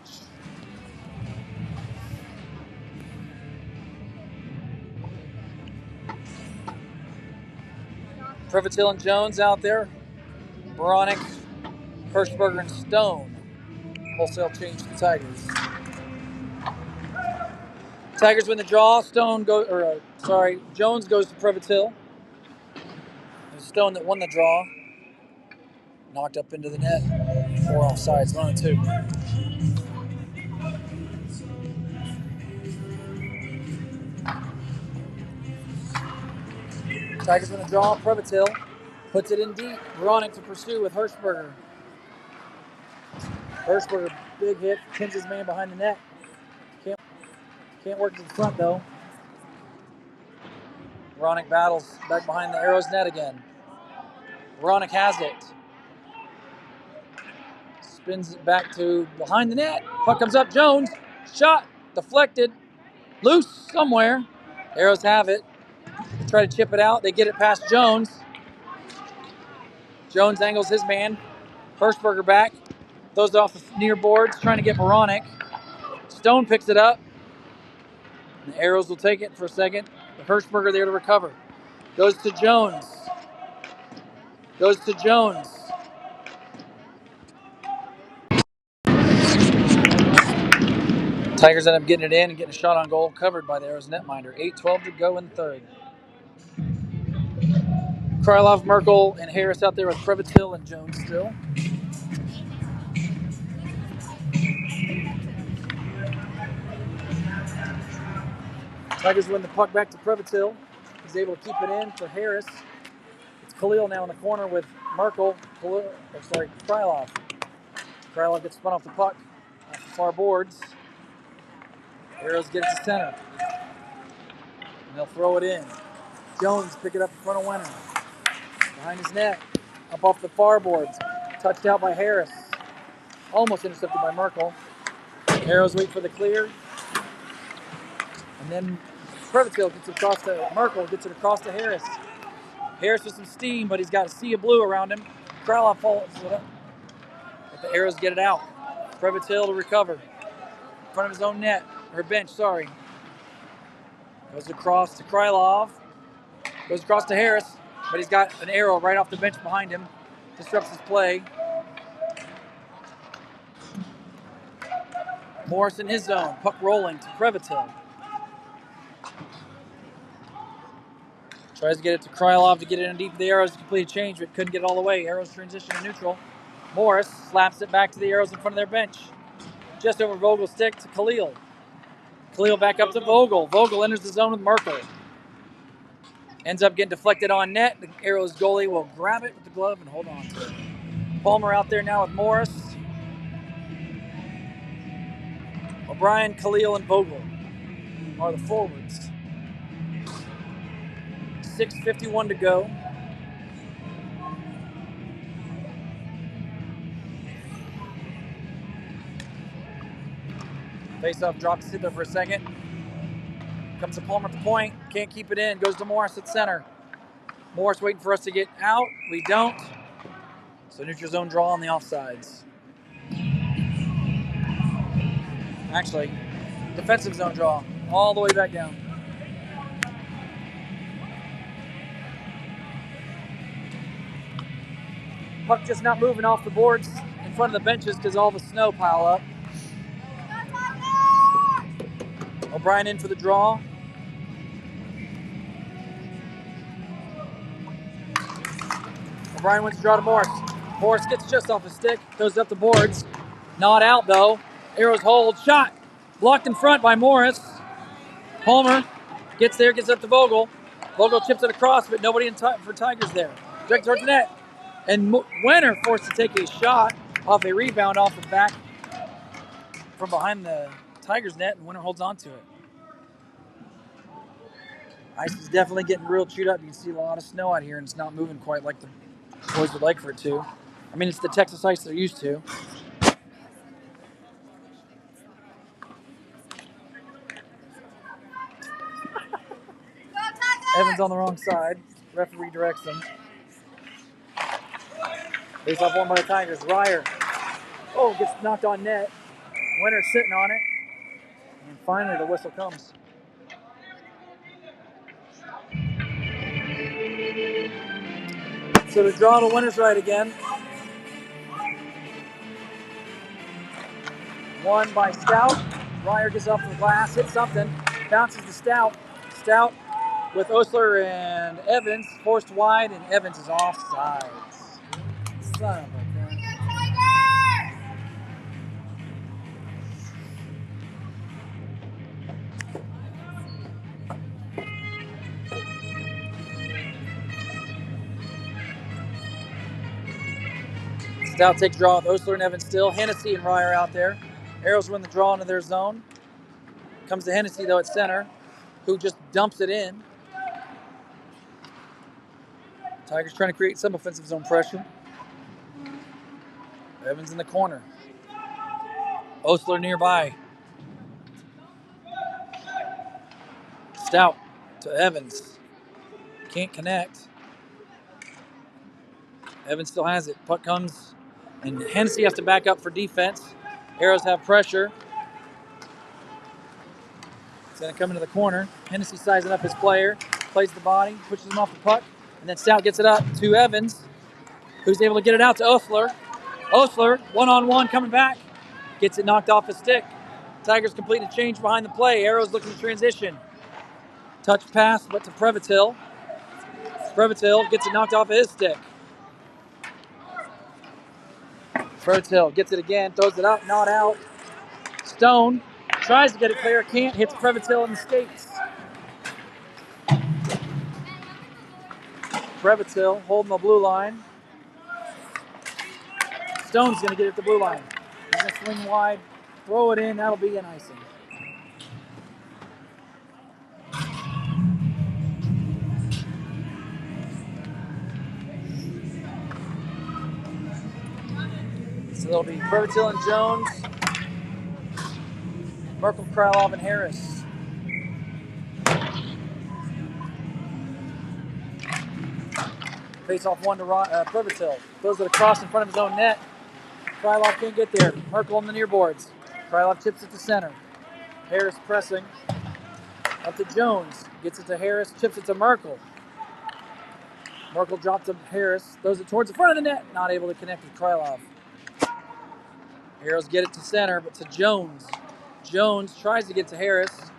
Prevatil and Jones out there. Moronic, Hirschberger, and Stone. Wholesale change to the Tigers. Tigers win the draw. Jones goes to Prevatil. Stone that won the draw. Knocked up into the net. 4 offsides, 1 and 2. Tigers win the draw. Prevatil puts it in deep. Moronic to pursue with Hirschberger. Hirschberger, big hit, pins his man behind the net. Can't work to the front though. Moronic battles back behind the Aeros net again. Moronic has it. Spins it back to behind the net. Puck comes up. Jones. Shot. Deflected. Loose somewhere. Aeros have it. They try to chip it out. They get it past Jones. Jones angles his man. Hirschberger back. Throws it off the near boards. Trying to get Moronic. Stone picks it up. And the Aeros will take it for a second. But Hirschberger there to recover. Goes to Jones. Goes to Jones. Tigers end up getting it in and getting a shot on goal covered by the Aeros netminder. 8:12 to go in the third. Krylov, Merkel, and Harris out there with Prevatil and Jones still. Tigers win the puck back to Prevatil. He's able to keep it in for Harris. It's Khalil now in the corner with Merkel. Krylov. Krylov gets spun off the puck. Off the far boards. Aeros get it to center. And they'll throw it in. Jones pick it up in front of Winter. Behind his net. Up off the far boards. Touched out by Harris. Almost intercepted by Merkel. Aeros wait for the clear. And then Prevatill gets it across to Merkel, gets it across to Harris. Harris with some steam, but he's got a sea of blue around him. Krylov follows it up. But the Aeros get it out. Prevatill to recover. In front of his own net. Or bench, sorry. Goes across to Krylov. Goes across to Harris, but he's got an arrow right off the bench behind him. Disrupts his play. Morris in his zone. Puck rolling to Prevatill. Tries to get it to Krylov to get it in deep to the Aeros to complete a change, but couldn't get it all the way. Aeros transition to neutral. Morris slaps it back to the Aeros in front of their bench. Just over Vogel's stick to Khalil. Khalil back up to Vogel. Vogel enters the zone with Merkel. Ends up getting deflected on net. The Aeros goalie will grab it with the glove and hold on to it. Palmer out there now with Morris. O'Brien, Khalil, and Vogel are the forwards. 6:51 to go. Faceoff drops it there for a second. Comes to Palmer at the point. Can't keep it in. Goes to Morris at center. Morris waiting for us to get out. We don't. So neutral zone draw on the offsides. Actually, defensive zone draw all the way back down. Puck just not moving off the boards in front of the benches because all the snow pile up. O'Brien in for the draw. O'Brien wants to draw to Morris. Morris gets just off his stick, goes up the boards. Not out though. Aeros hold, shot. Blocked in front by Morris. Palmer gets there, gets up to Vogel. Vogel chips it across, but nobody for Tigers there. Direct towards the net. And Winter forced to take a shot off a rebound off the back from behind the Tigers net, and Winter holds on to it. Ice is definitely getting real chewed up. You can see a lot of snow out here, and it's not moving quite like the boys would like for it to. I mean, it's the Texas ice they're used to. Evans on the wrong side. Referee directs him. Face off one by the Tigers. Ryer. Oh, gets knocked on net. Winter sitting on it. And finally the whistle comes. So the draw to Winter's right again. Won by Stout. Ryer gets off the glass, hits something, bounces to Stout. Stout with Osler and Evans, forced wide, and Evans is offsides. Son of a gun. Stout takes draw with Osler and Evans still. Hennessy and Ryer out there. Aeros win the draw into their zone. Comes to Hennessy though at center, who just dumps it in. Tigers trying to create some offensive zone pressure. Evans in the corner. Osler nearby. Stout to Evans. Can't connect. Evans still has it. Puck comes, and Hennessy has to back up for defense. Aeros have pressure. It's going to come into the corner. Hennessy sizing up his player. Plays the body, pushes him off the puck. And then Stout gets it up to Evans, who's able to get it out to Osler. Osler, one-on-one coming back. Gets it knocked off his stick. Tigers complete a change behind the play. Aeros looking to transition. Touch pass, but to Prevatill. Prevatill gets it knocked off of his stick. Prevatill gets it again, throws it up, not out. Stone tries to get it clear, can't, hits Prevatill in the skates. Previtil holding the blue line. Stone's going to get it to the blue line. He's going to swing wide, throw it in. That'll be an icing. So it'll be Previtil and Jones, Merkel, Krylov, and Harris. Face off one to Previtil. Throws it across in front of his own net. Krylov can't get there. Merkel on the near boards. Krylov chips it to center. Harris pressing. Up to Jones. Gets it to Harris. Chips it to Merkel. Merkel drops to Harris. Throws it towards the front of the net. Not able to connect with Krylov. Aeros get it to center, but to Jones. Jones tries to get to Harris.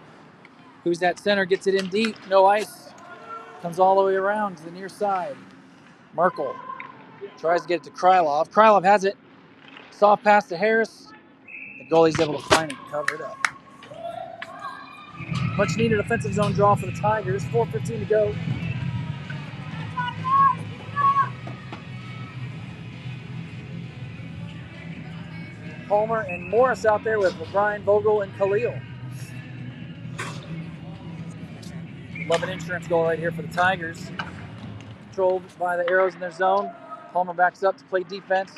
Who's at center. Gets it in deep. No ice. Comes all the way around to the near side. Merkel tries to get it to Krylov. Krylov has it. Soft pass to Harris. The goalie's able to find it and cover it up. Much needed offensive zone draw for the Tigers. 4:15 to go. Palmer and Morris out there with O'Brien, Vogel, and Khalil. 11 insurance goal right here for the Tigers. Controlled by the Aeros in their zone. Palmer backs up to play defense.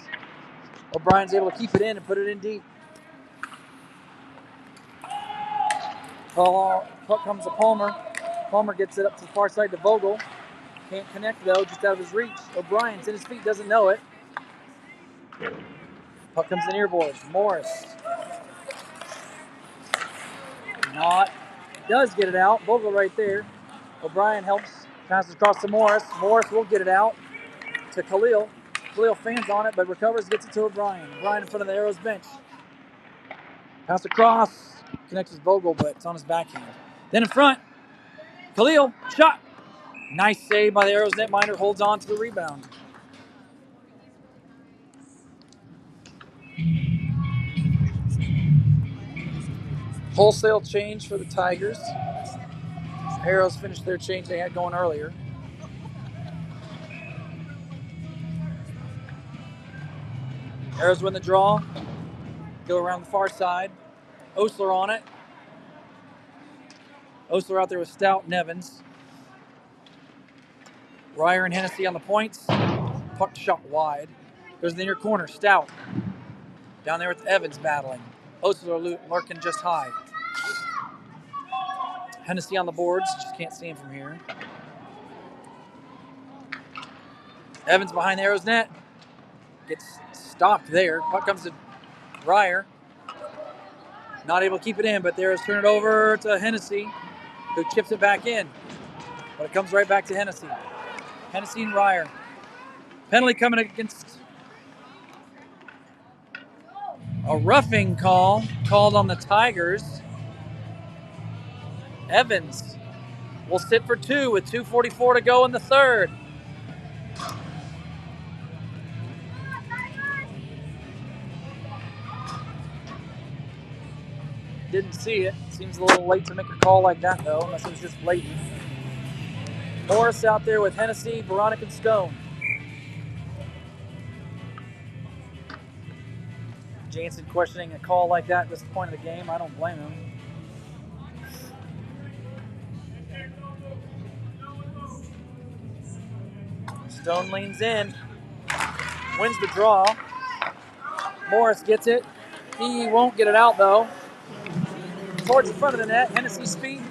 O'Brien's able to keep it in and put it in deep. Puck comes to Palmer. Palmer gets it up to the far side to Vogel. Can't connect though, just out of his reach. O'Brien's in his feet, doesn't know it. Puck comes to near boards. Morris. Does get it out. Vogel right there. O'Brien helps. Passes across to Morris. Morris will get it out to Khalil. Khalil fans on it, but recovers, gets it to O'Brien. O'Brien in front of the Aeros bench. Pass across. Connects with Vogel, but it's on his backhand. Then in front. Khalil. Shot. Nice save by the Aeros netminder. Holds on to the rebound. Wholesale change for the Tigers. Aeros finished their change they had going earlier. Aeros win the draw. Go around the far side. Osler on it. Osler out there with Stout and Evans. Ryer and Hennessy on the points. Puck shot wide. Goes in the near corner. Stout. Down there with Evans battling. Osler lurking just high. Hennessy on the boards. Just can't see him from here. Evans behind the Aeros net. Gets stopped there. Puck comes to Ryer. Not able to keep it in, but the Aeros turn it over to Hennessy, who chips it back in. But it comes right back to Hennessy. Hennessy and Ryer. Penalty coming against a roughing call called on the Tigers. Evans will sit for 2 with 2:44 to go in the third. Didn't see it. Seems a little late to make a call like that, though, unless it was just blatant. Morris out there with Hennessy, Veronica, and Stone. Jansen questioning a call like that at this point of the game. I don't blame him. Stone leans in, wins the draw. Morris gets it. He won't get it out, though. Towards the front of the net, Hennessy's feet.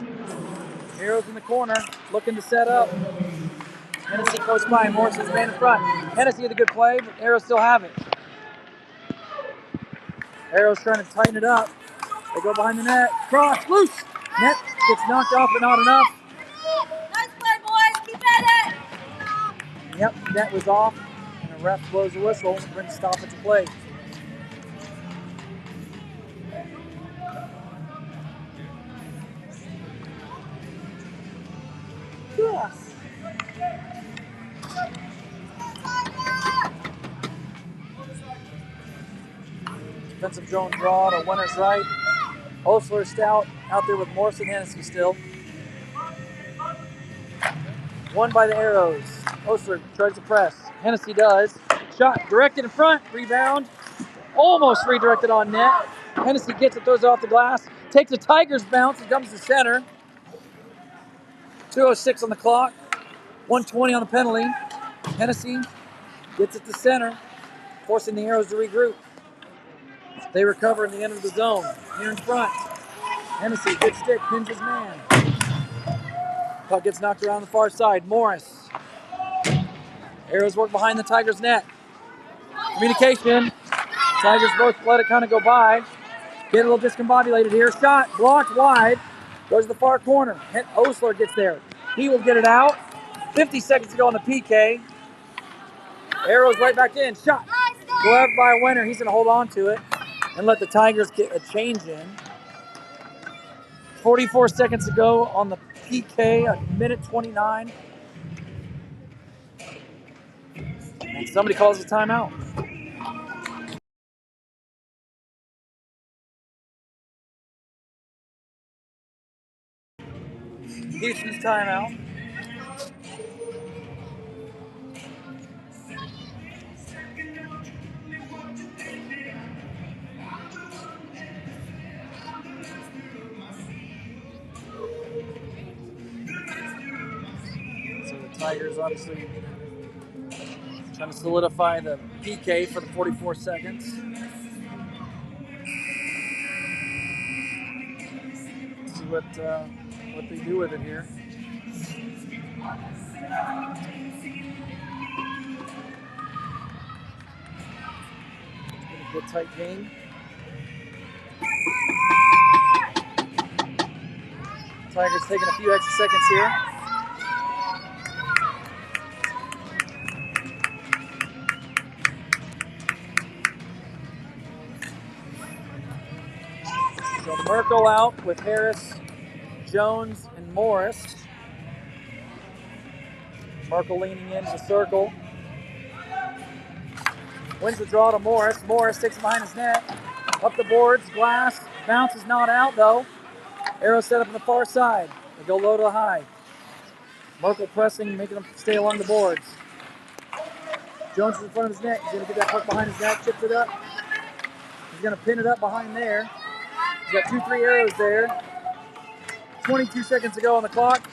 Aeros in the corner, looking to set up. Hennessy close by, Morris is the man in front. Hennessy had a good play, but Aeros still have it. Aeros trying to tighten it up. They go behind the net. Cross, loose. Net gets knocked off, but not enough. Nice play, boys. Keep at it. Yep, net was off, and the ref blows the whistle and brings stoppage of play. Yes. Defensive zone draw to winner's right. Osler, Stout out there with Morris and Hennessy still. Won by the Aeros. Osler tries to press. Hennessy does. Shot directed in front. Rebound. Almost redirected on net. Hennessy gets it, throws it off the glass. Takes a Tigers bounce and comes to center. 2:06 on the clock. 1:20 on the penalty. Hennessy gets it to center, forcing the Aeros to regroup. They recover in the end of the zone. Here in front. Hennessy, good stick, pins his man. Puck gets knocked around the far side. Morris. Aeros work behind the Tigers' net. Communication. Tigers both let it kind of go by. Get a little discombobulated here. Shot blocked wide. Goes to the far corner. Osler gets there. He will get it out. 50 seconds to go on the PK. Aeros right back in. Shot. Grabbed by Winner. He's going to hold on to it and let the Tigers get a change in. 44 seconds to go on the PK. A minute 29. And somebody calls a timeout. Houston's timeout. So the Tigers obviously trying to solidify the PK for the 44 seconds. See what they do with it here. It's been a good tight game. Tigers taking a few extra seconds here. So Merkel out with Harris, Jones, and Morris. Merkel leaning into the circle. Wins the draw to Morris. Morris takes it behind his net. Up the boards, glass. Bounce is not out though. Arrow set up on the far side. They go low to high. Merkel pressing, making them stay along the boards. Jones is in front of his net. He's going to get that puck behind his net, chips it up. He's going to pin it up behind there. He's got 2-3 arrows there. 22 seconds to go on the clock.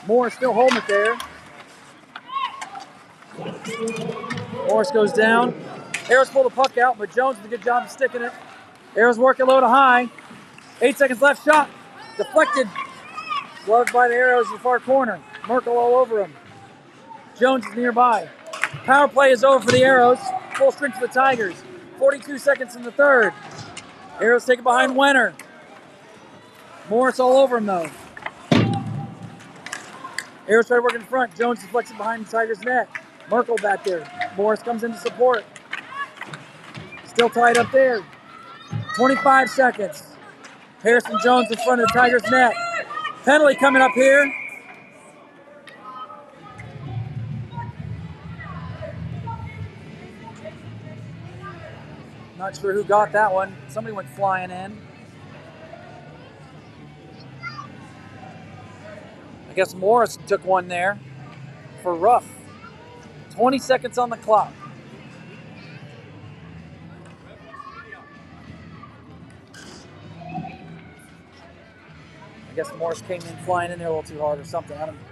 Morris still holding it there. Morris goes down. Arrows pull the puck out, but Jones did a good job of sticking it. Arrows working low to high. 8 seconds left. Shot deflected. Gloved by the Arrows in the far corner. Merkel all over him. Jones is nearby. Power play is over for the Arrows. Full strength for the Tigers. 42 seconds in the third. Arrows take it behind Wenner. Morris all over him though. Arrows try to work in front. Jones deflects it behind the Tigers' net. Merkel back there. Morris comes in to support. Still tied up there. 25 seconds. Harrison Jones in front of the Tigers' net. Penalty coming up here. Not sure who got that one. Somebody went flying in. I guess Morris took one there for rough. 20 seconds on the clock. I guess Morris came in flying in there a little too hard or something. I don't know.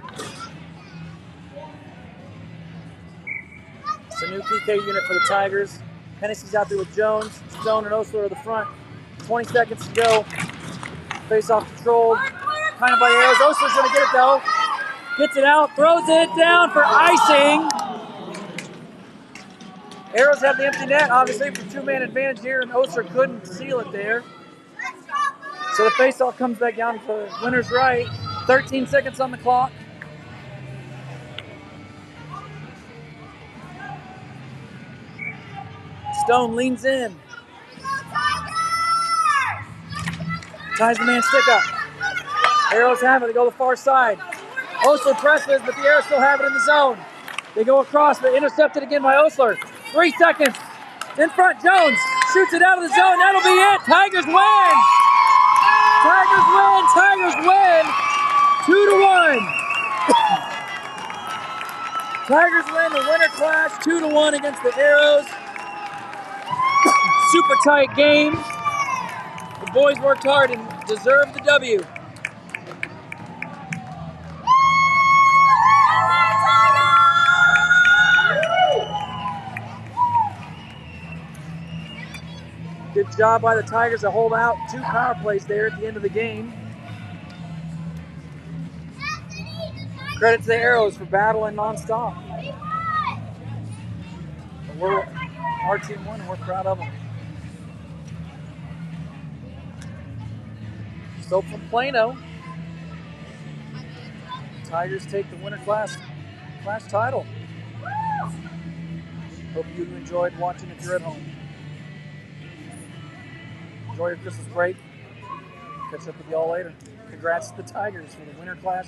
It's a new PK unit for the Tigers. Hennessy's out there with Jones. Stone and Osler are the front. 20 seconds to go. Face off controlled. Kind of by Arrows. Osler's going to get it though. Gets it out. Throws it down for icing. Arrows have the empty net, obviously, for two-man advantage here, and Osler couldn't seal it there. So the face-off comes back down for Winner's right. 13 seconds on the clock. Stone leans in. Ties the man stick up. Arrows have it. They go to the far side. Osler presses, but the Arrows still have it in the zone. They go across, but intercepted again by Osler. 3 seconds. In front, Jones shoots it out of the zone. That'll be it. Tigers win. Tigers win. Tigers win. 2-1. Tigers win the winter clash 2-1 against the Aeros. Super tight game. The boys worked hard and deserved the W. Good job by the Tigers to hold out 2 power plays there at the end of the game. Credit to the Aeros for battling nonstop. Our team won and we're proud of them. So from Plano, Tigers take the winter class title. Hope you enjoyed watching if you're at home. Enjoy your Christmas break. Catch up with y'all later. Congrats to the Tigers for the winter class